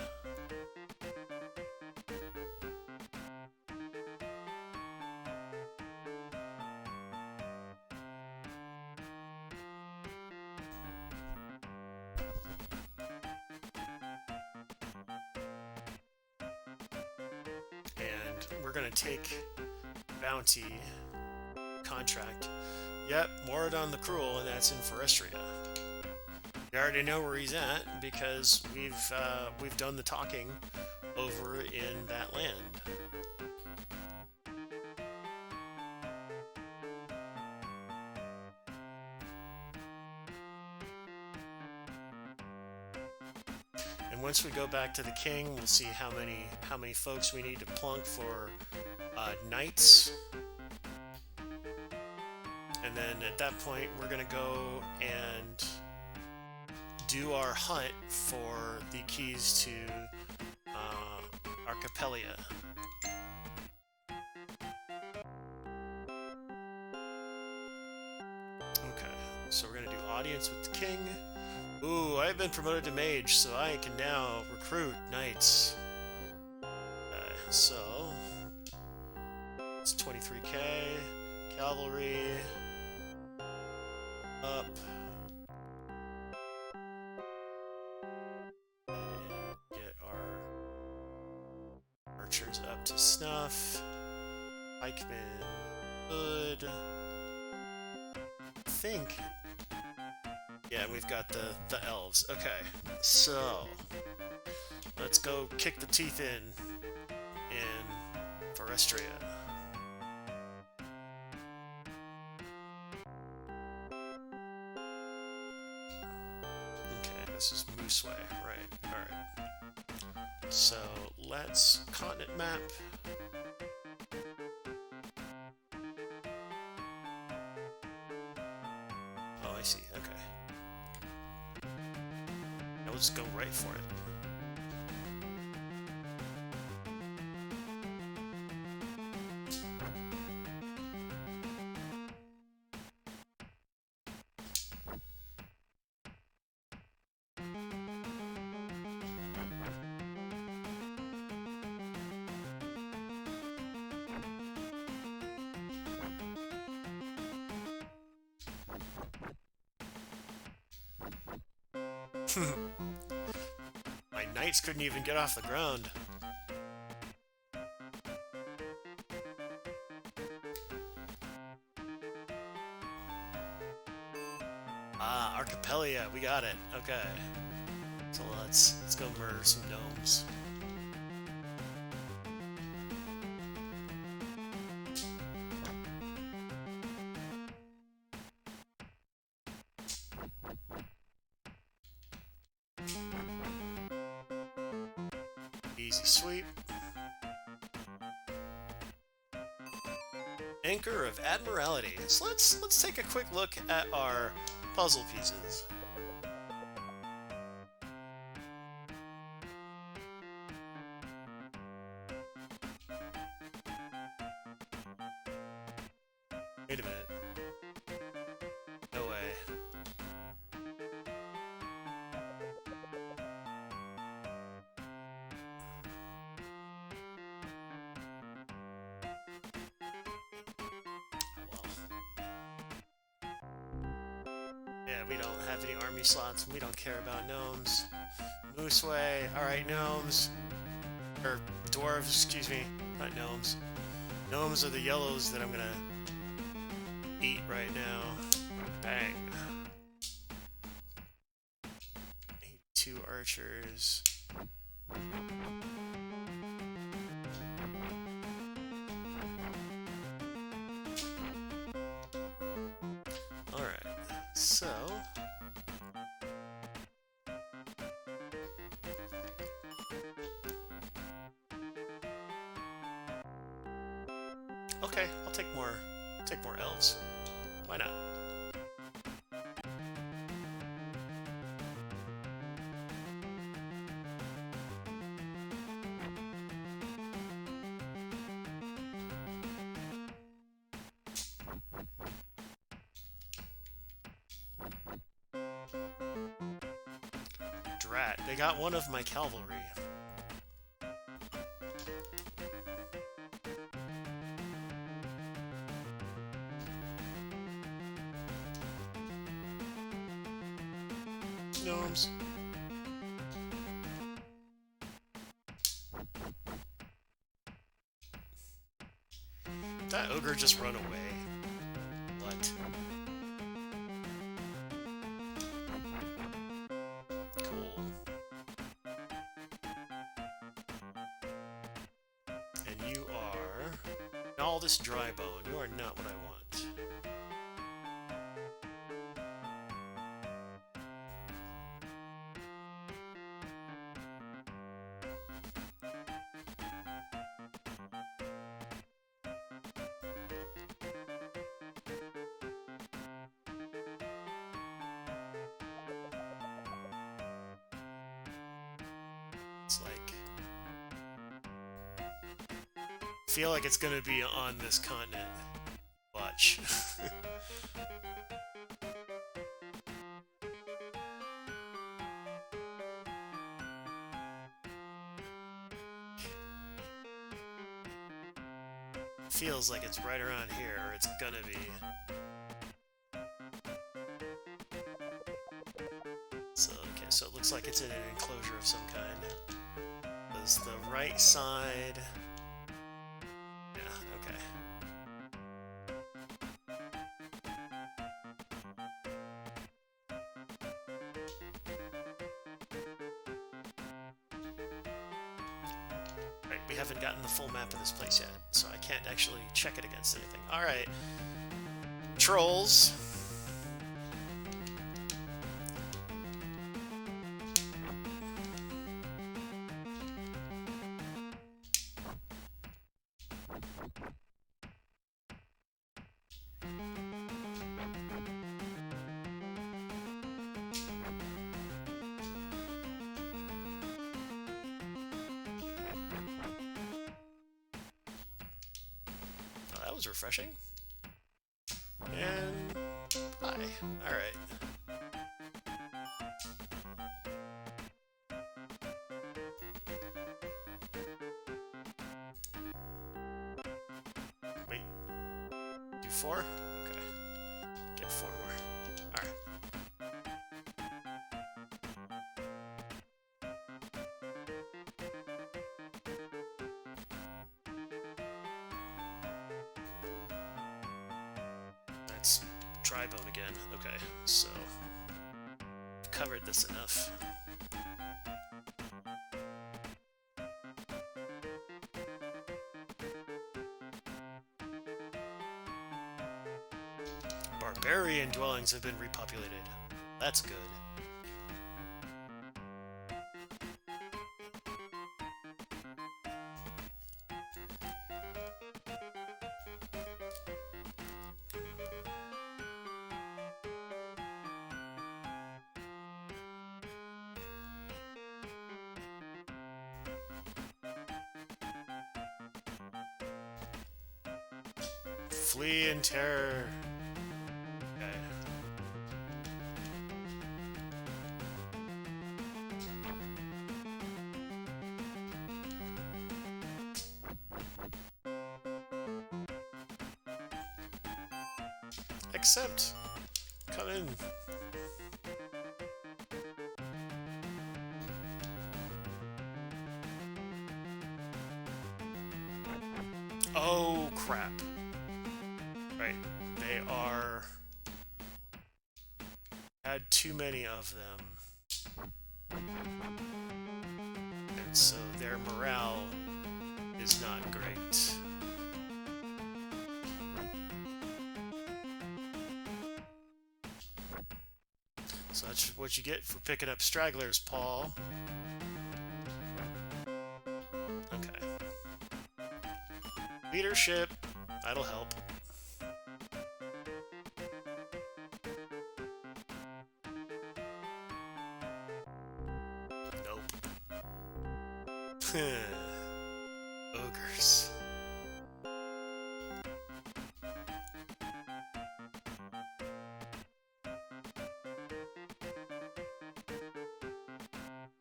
And we're gonna take bounty contract. Yep, Moradon the Cruel, and that's in Forestria. You already know where he's at because we've done the talking over in that land. And once we go back to the king, we'll see how many folks we need to plunk for knights. And then at that point, we're going to go and do our hunt for the keys to Archipelia. Okay, so we're going to do audience with the king. Ooh, I've been promoted to mage, so I can now recruit knights. So, let's 3K. Cavalry. Up. And get our archers up to snuff. Pikemen. Good. I think. Yeah, we've got the elves. Okay, so let's go kick the teeth in Forestria. Okay, this is Moose Way, right? All right. So let's continent map. Oh, I see. Okay. Now we'll just go right for it. My knights couldn't even get off the ground. Ah, Archipelia, we got it. Okay. So let's go murder some gnomes. Easy sweep. Anchor of Admiralty. So let's take a quick look at our puzzle pieces. Wait a minute. No way. Yeah, we don't have any army slots, and we don't care about gnomes. Moose Way. Alright, gnomes. Or dwarves, excuse me. Not gnomes. Gnomes are the yellows that I'm gonna eat right now. Bang. 82 archers. Alright, so... Okay, I'll take more elves. Why not? Drat, they got one of my cavalry. Gnomes. Did that ogre just run away? What? Cool. And you are... all this dry bone. You are not what I want. It's like... I feel like it's gonna be on this continent. Watch. feels like it's right around here, or it's gonna be. So, okay, so it looks like it's in an enclosure of some kind. Does the right side... Yeah, okay. Right, we haven't gotten the full map of this place yet, so I can't actually check it against anything. Alright. Trolls. Oh, that was refreshing. And bye. Alright. Wait. Do 4? Okay. Get 4 more. Alright. That's dry bone again. Okay, so I've covered this enough. Barbarian dwellings have been repopulated. That's good. Flee in terror. Okay. Accept. Come in. Oh, crap. Right. They are... had too many of them. And so their morale is not great. So that's what you get for picking up stragglers, Paul. Okay. Leadership. That'll help. Nope. Ogres.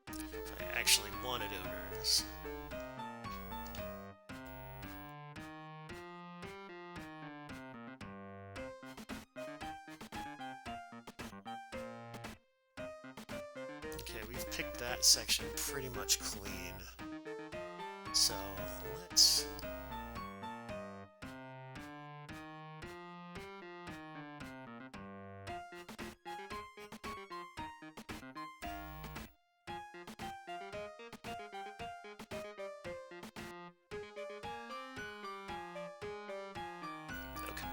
If I actually wanted ogres. Okay, we've picked that section pretty much clean. So, let's... Okay.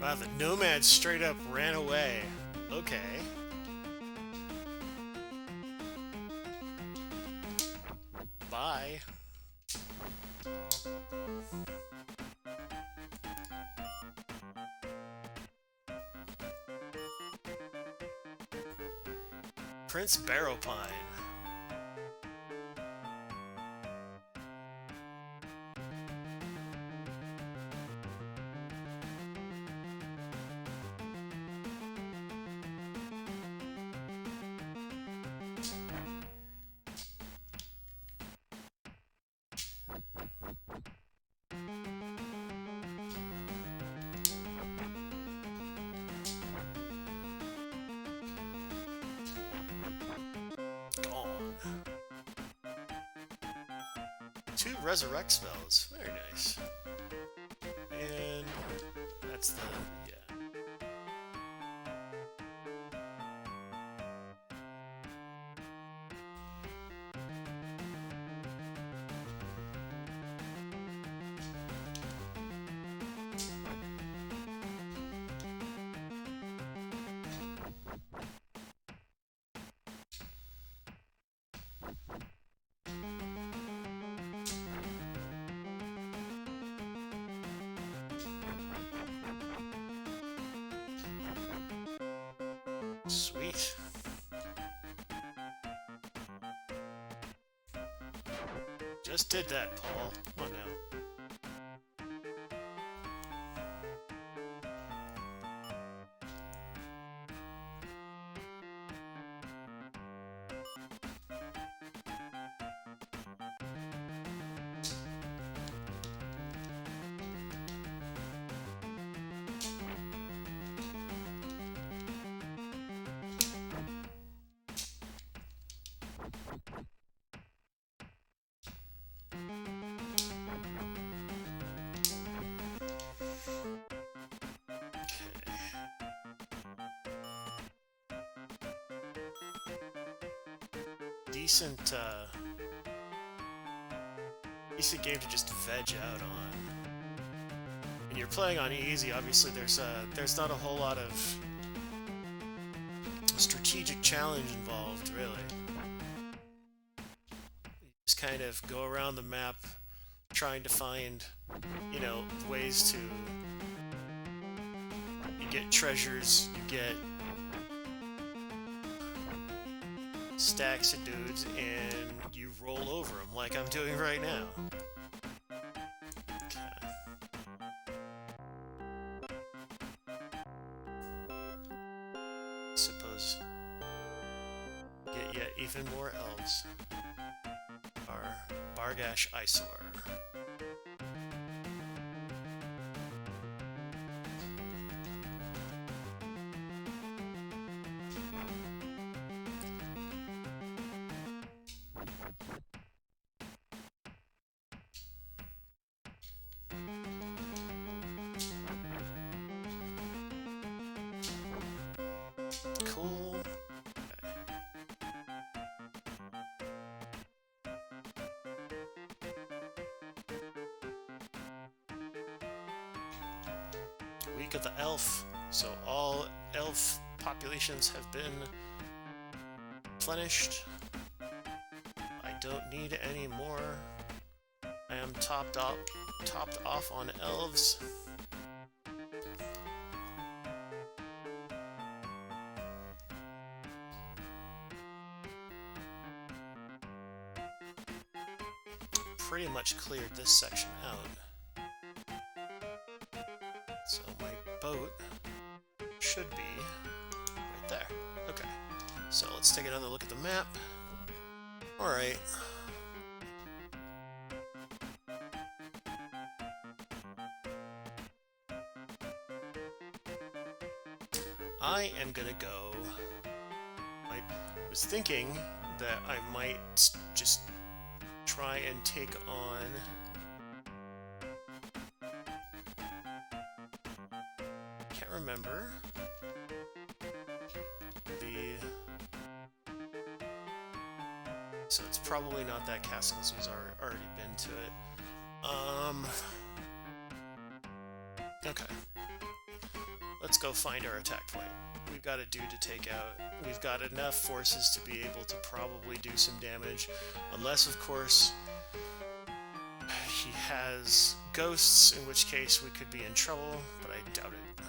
Wow, the nomad straight up ran away. Okay. Bye. Prince Barrowpine. Gone. 2 resurrect spells. Very nice. And that's the... yeah. Sweet. Just did that, Paul. Come on now. Decent game to just veg out on. When you're playing on easy, obviously there's not a whole lot of strategic challenge involved, really. You just kind of go around the map trying to find, you know, ways to... you get treasures, you get stacks of dudes, and you roll over them like I'm doing right now. Okay. Suppose get yet even more elves. Our Bargash Eyesore. Cool. Okay. Week of the Elf. So all elf populations have been replenished. I don't need any more. I am topped off on elves. Pretty much cleared this section out. So my boat should be right there. Okay. So let's take another look at the map. Alright. I am gonna go... I was thinking that I might just try and take on can't remember so it's probably not that castle because we've already been to it. Okay. Let's go find our attack point. We've got a dude to take out. We've got enough forces to be able to probably do some damage. Unless, of course, he has ghosts, in which case we could be in trouble, but I doubt it.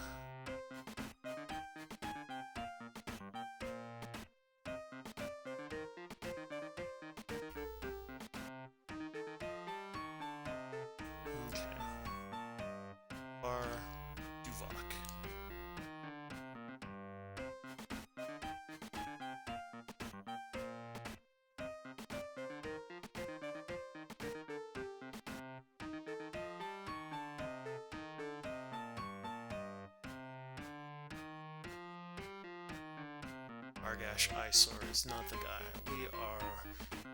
Argash Eyesore is not the guy. We are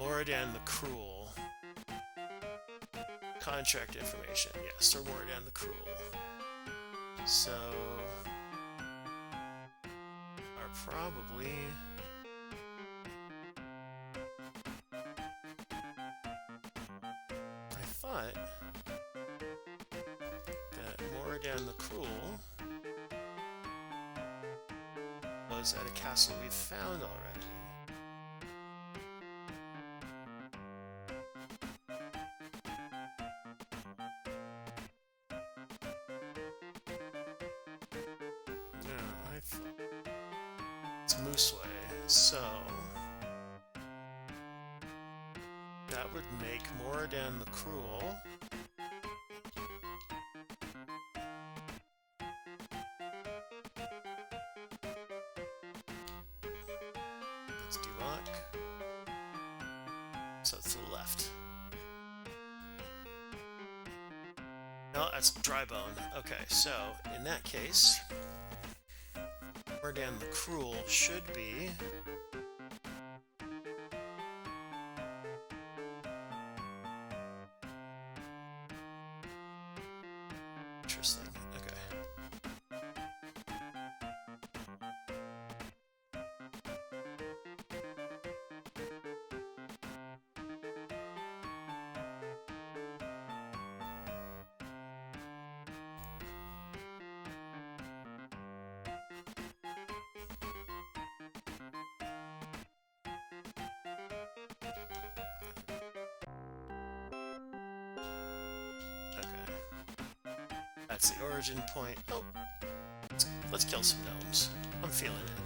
Moradin the Cruel. Contract information. Yes, we're Moradin the Cruel. So, are probably... I thought that Moradin the Cruel was at a castle we found already. Yeah, I thought it's Mooseway, so that would make Moradin the Cruel so it's to the left. No, that's Drybone. Okay, so in that case, Moradin the Cruel should be interesting. Okay. That's the origin point. Oh, let's kill some gnomes. I'm feeling it.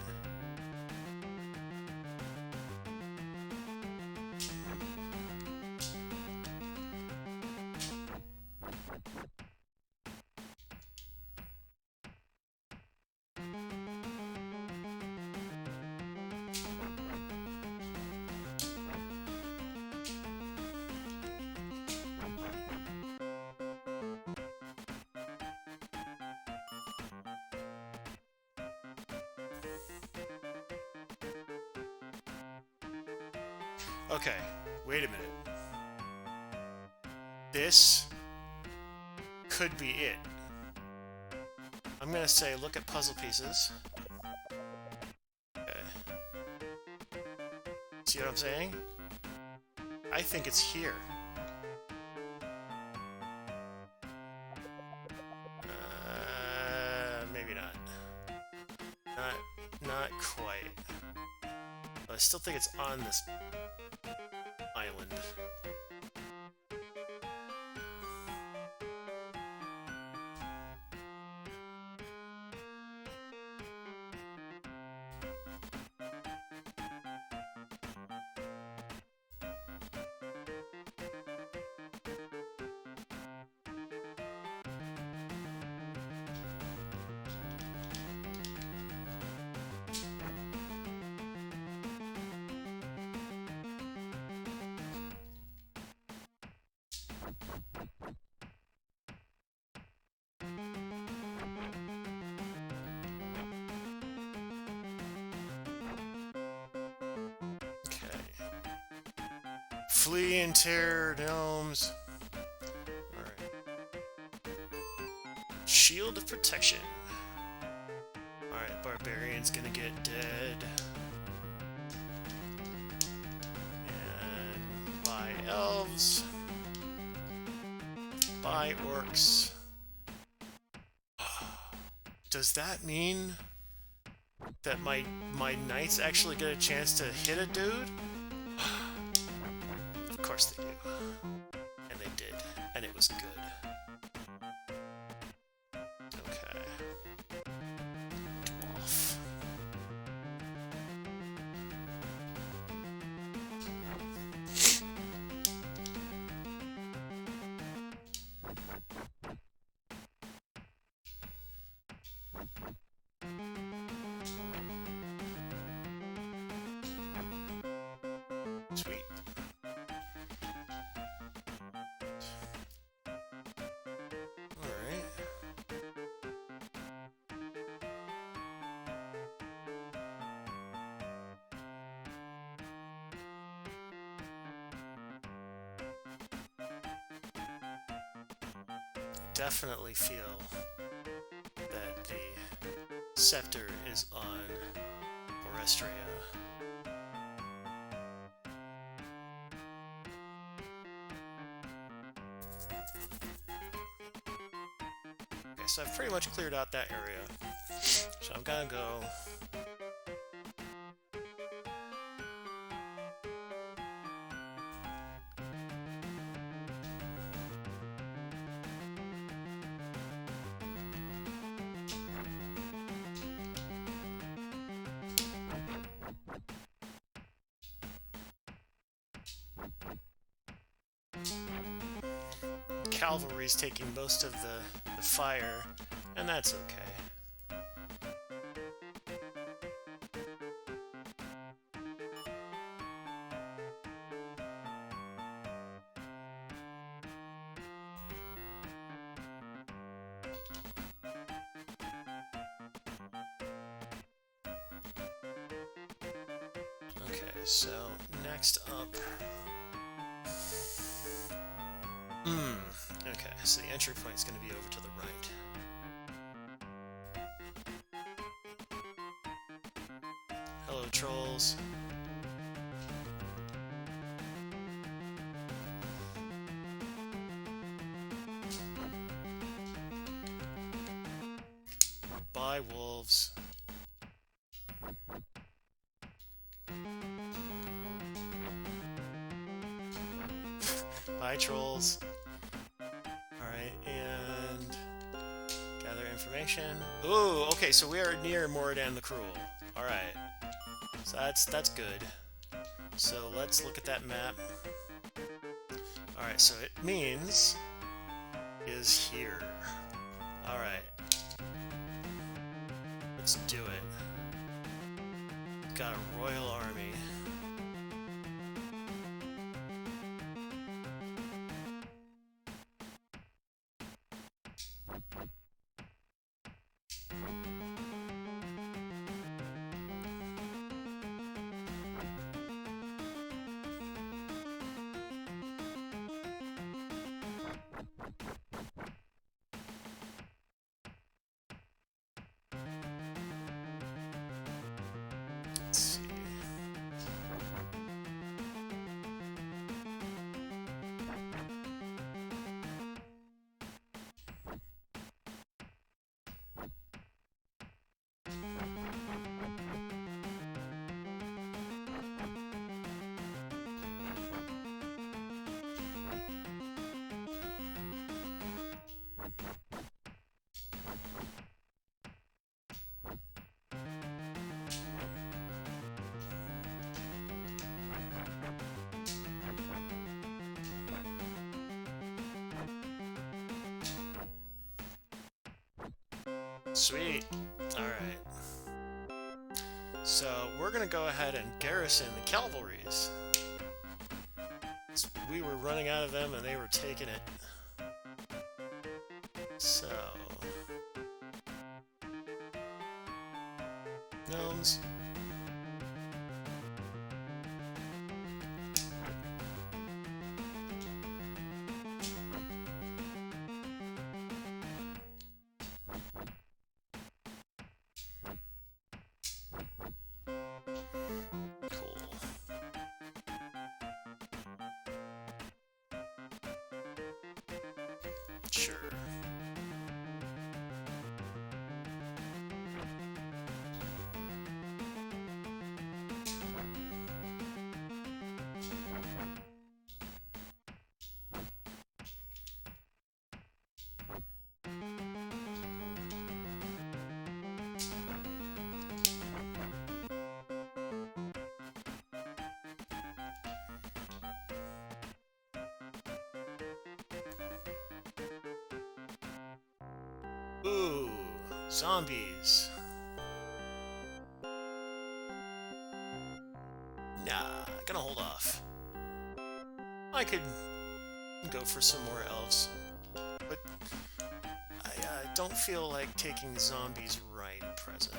Okay, wait a minute. This could be it. I'm gonna say look at puzzle pieces. Okay. See what I'm saying? I think it's here. Maybe not. Not quite. But I still think it's on this island. Flee and tear gnomes. Alright. Shield of protection. Alright, barbarian's gonna get dead. And by elves. By orcs. does that mean that my knights actually get a chance to hit a dude? Of course they do. And they did. And it was good. Okay. Dwarf. Sweet. Alright. Definitely feel that the scepter is on Orestria. Okay, so I've pretty much cleared out that area. So I'm gonna go... Cavalry's taking most of the fire, and that's okay. Okay, so next up... Okay, so the entry point is going to be over to the right. Hello, trolls. Bye, wolves. Bye, trolls. Alright, and gather information. Ooh, okay, so we are near Moradin the Cruel. Alright. So that's good. So let's look at that map. Alright, so it means is here. Alright. Let's do it. Got a royal army. Let's see. Sweet. Alright. So, we're gonna go ahead and garrison the cavalries. We were running out of them and they were taking it. So... Gnomes. Sure. Ooh, zombies. Nah, gonna hold off. I could go for some more elves, but I don't feel like taking zombies right at present.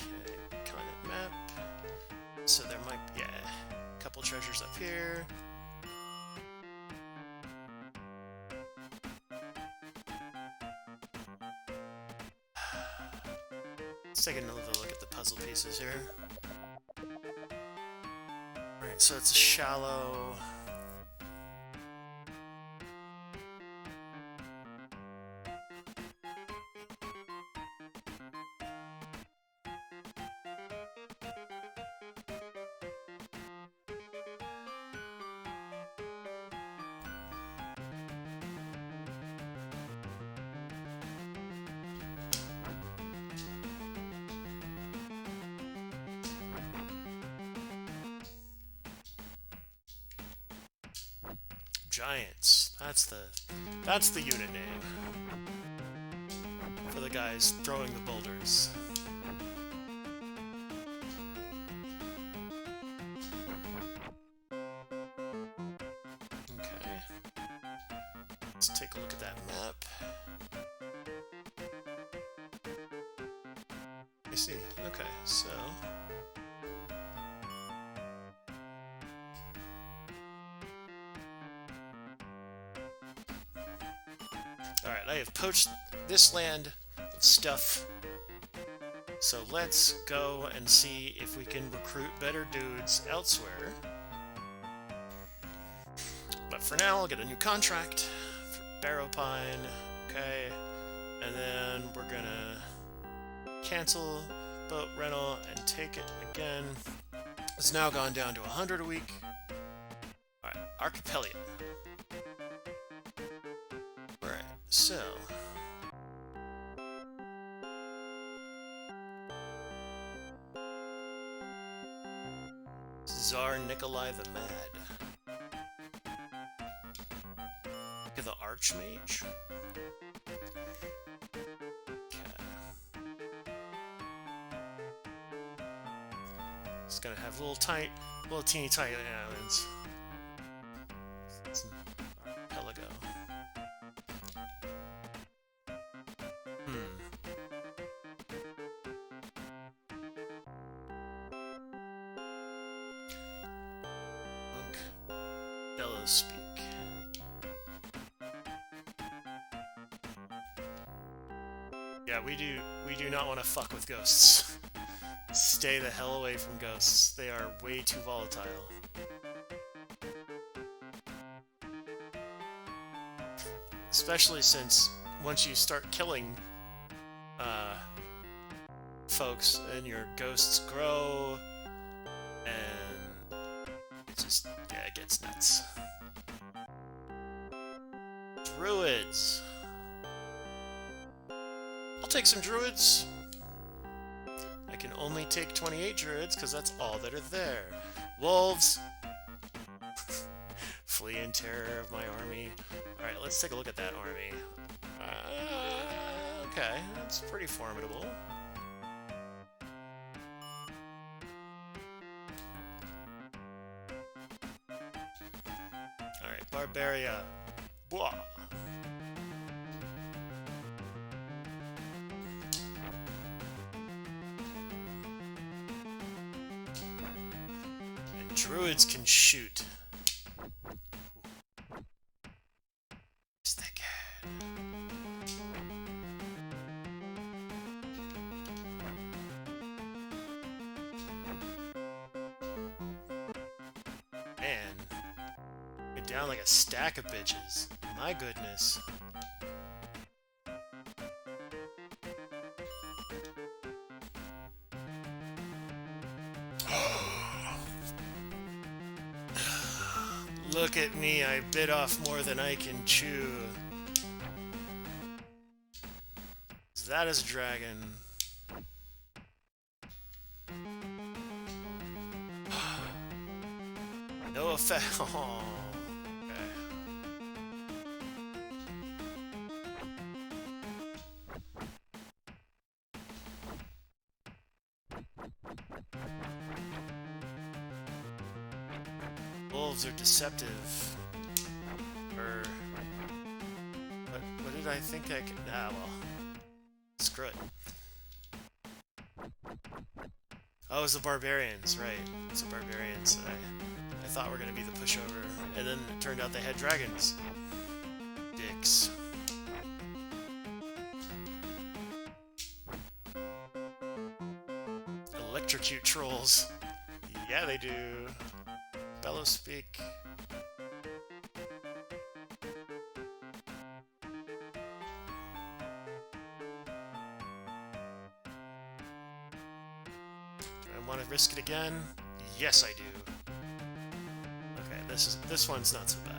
Okay, continent map. So there might, yeah, a couple treasures up here. Let's take another look at the puzzle pieces here. Alright, so it's a shallow... Giants. That's the unit name for the guys throwing the boulders. Okay. Let's take a look at that map. I see. Okay, so alright, I have poached this land of stuff, so let's go and see if we can recruit better dudes elsewhere. But for now, I'll get a new contract for Barrow Pine, okay, and then we're gonna cancel boat rental and take it again. It's now gone down to 100 a week. Alright, Archipelago. So, Tsar Nikolai the Mad. Look at the Archmage. Okay. It's gonna have little teeny tiny islands. It's an archipelago. Speak. Yeah, we do not want to fuck with ghosts. Stay the hell away from ghosts. They are way too volatile. Especially since once you start killing folks and your ghosts grow and it just, yeah, it gets nuts. Druids. I'll take some druids. I can only take 28 druids because that's all that are there. Wolves. Flee in terror of my army. Alright, let's take a look at that army. Okay, that's pretty formidable. Alright, Barbaria. Blah. And druids can shoot. Is that good? Man, you're down like a stack of bitches. My goodness. Look at me, I bit off more than I can chew. That is a dragon. No effect. Oh, okay. Wolves are deceptive. Or... What did I think I could... Ah, well. Screw it. Oh, it was the barbarians, right. It's the barbarians that I thought were going to be the pushover. And then it turned out they had dragons. Dicks. Electrocute trolls. Yeah, they do. Bellow speak. Want to risk it again? Yes, I do. Okay, this one's not so bad.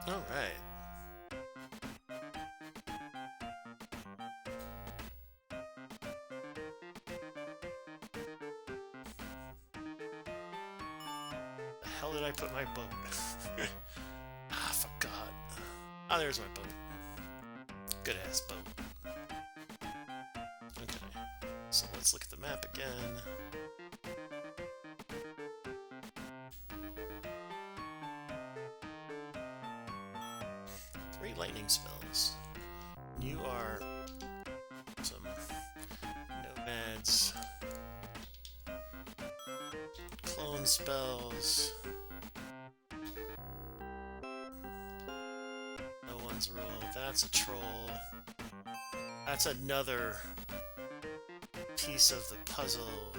All right. The hell did I put my boat? Ah, I forgot. Ah, there's my boat. Good ass boat. Okay. So let's look at the map again. Lightning spells. You are some nomads. Clone spells. No one's rule. That's a troll. That's another piece of the puzzle.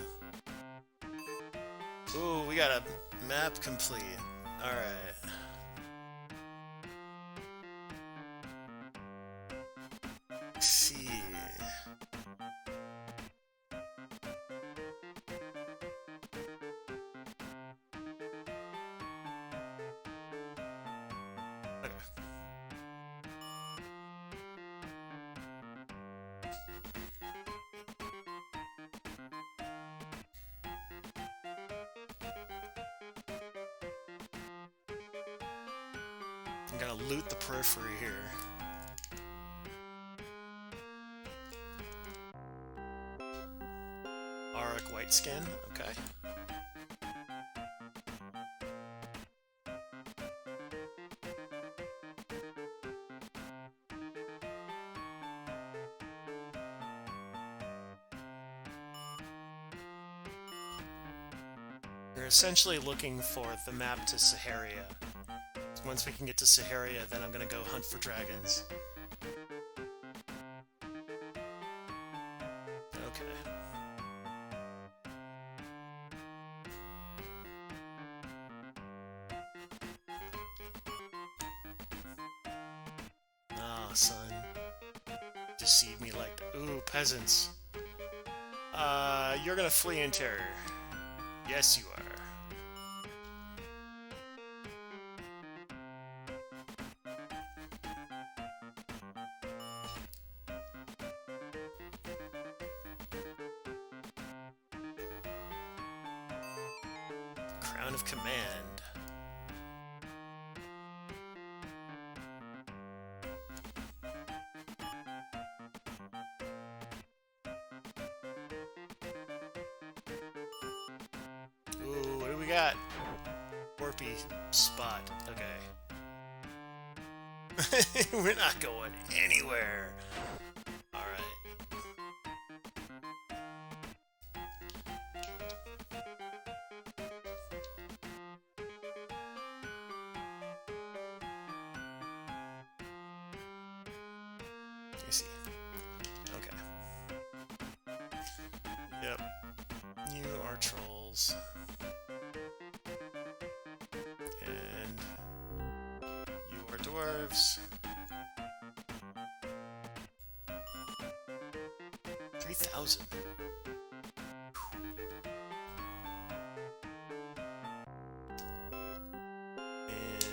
Ooh, we got a map complete. Alright. See. Okay. I'm gonna loot the periphery here. Auric white skin, okay. We're essentially looking for the map to Saharia. Once we can get to Saharia, then I'm gonna go hunt for dragons. Okay. Ah, son. Deceive me like that. Ooh, peasants. You're gonna flee in terror. Yes, you are. Crown of Command. Ooh, what do we got? Warpy spot. Okay. We're not going anywhere. Alright. I see. Okay. Yep. You are trolls. And you are dwarves. 3,000. And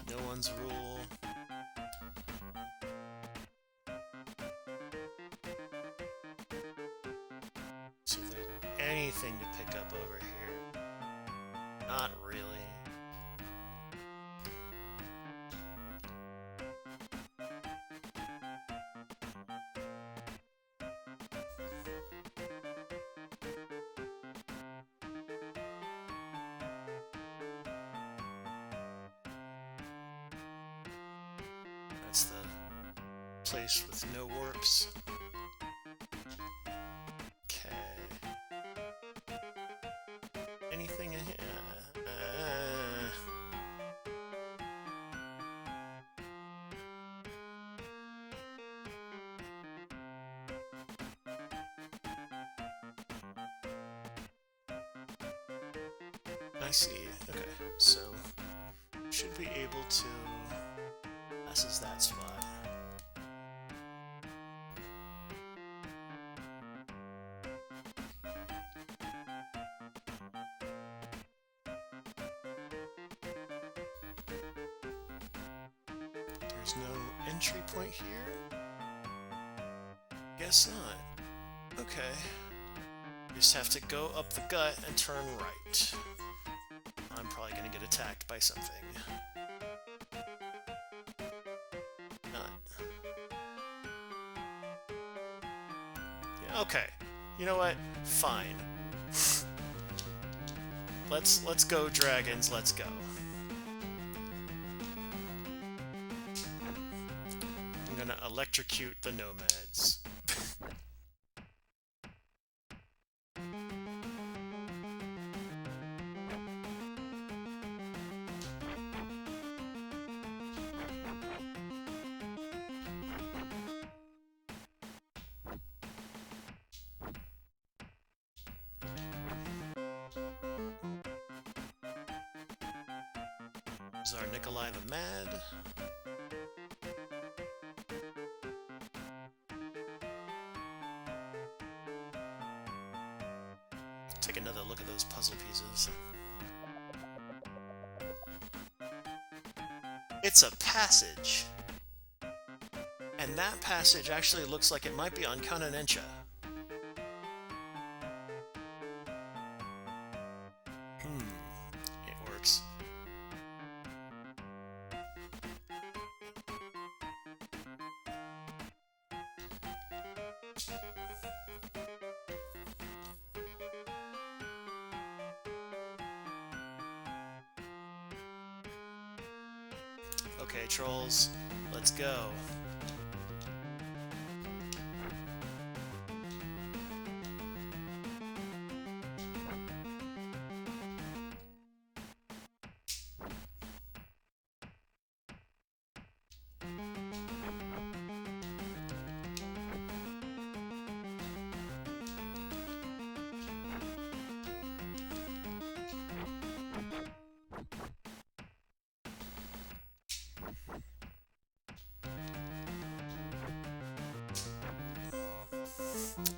no one's rule. See if there's anything to pick up over here. Not really. That's the place with no warps. Okay. Anything in here? I see. Okay, so should be able to. This is that spot. There's no entry point here? Guess not. Okay. You just have to go up the gut and turn right. I'm probably gonna get attacked by something. Okay, you know what? Fine. Let's go, dragons. Let's go. I'm gonna electrocute the nomads. Tsar Nikolai the Mad. Take another look at those puzzle pieces. It's a passage. And that passage actually looks like it might be on Kananensha. It works. Okay, trolls, let's go.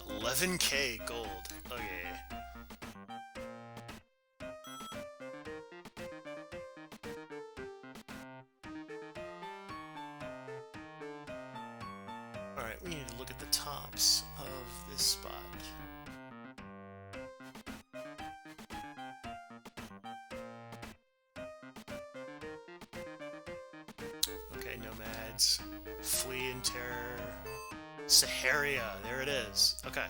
$11K gold. Okay. Alright, we need to look at the tops of this spot. Okay, nomads. Flee in terror. Saharia, there it is. Okay.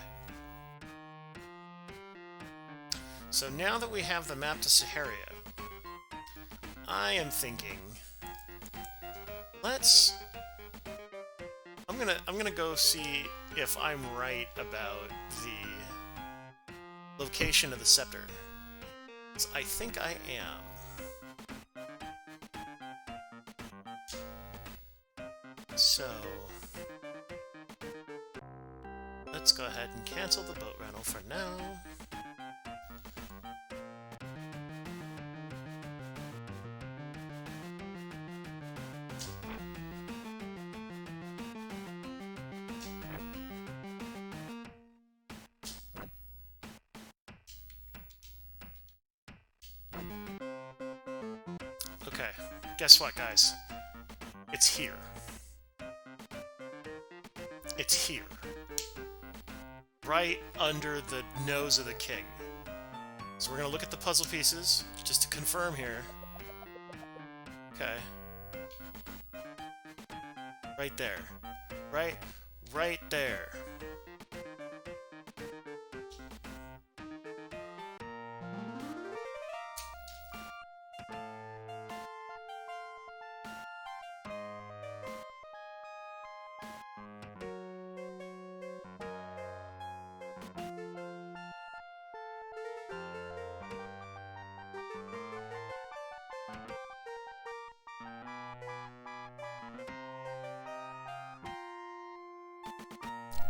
So now that we have the map to Saharia, I am thinking, I'm gonna go see if I'm right about the location of the scepter. I think I am. So let's go ahead and cancel the boat rental for now. Okay, guess what, guys? It's here. It's here. Right under the nose of the king. So we're going to look at the puzzle pieces, just to confirm here. Okay. Right there. Right there.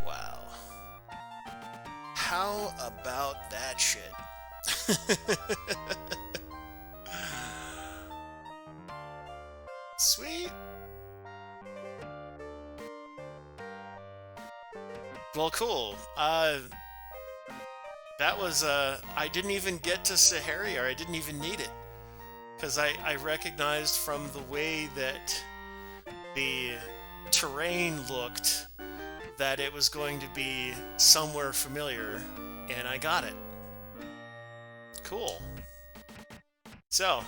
Wow. How about that shit? Sweet. Well, cool. That was, I didn't even get to Sahara, or I didn't even need it. Because I recognized from the way that the terrain looked that it was going to be somewhere familiar, and I got it. Cool. So,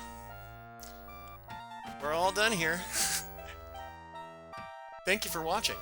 we're all done here. Thank you for watching.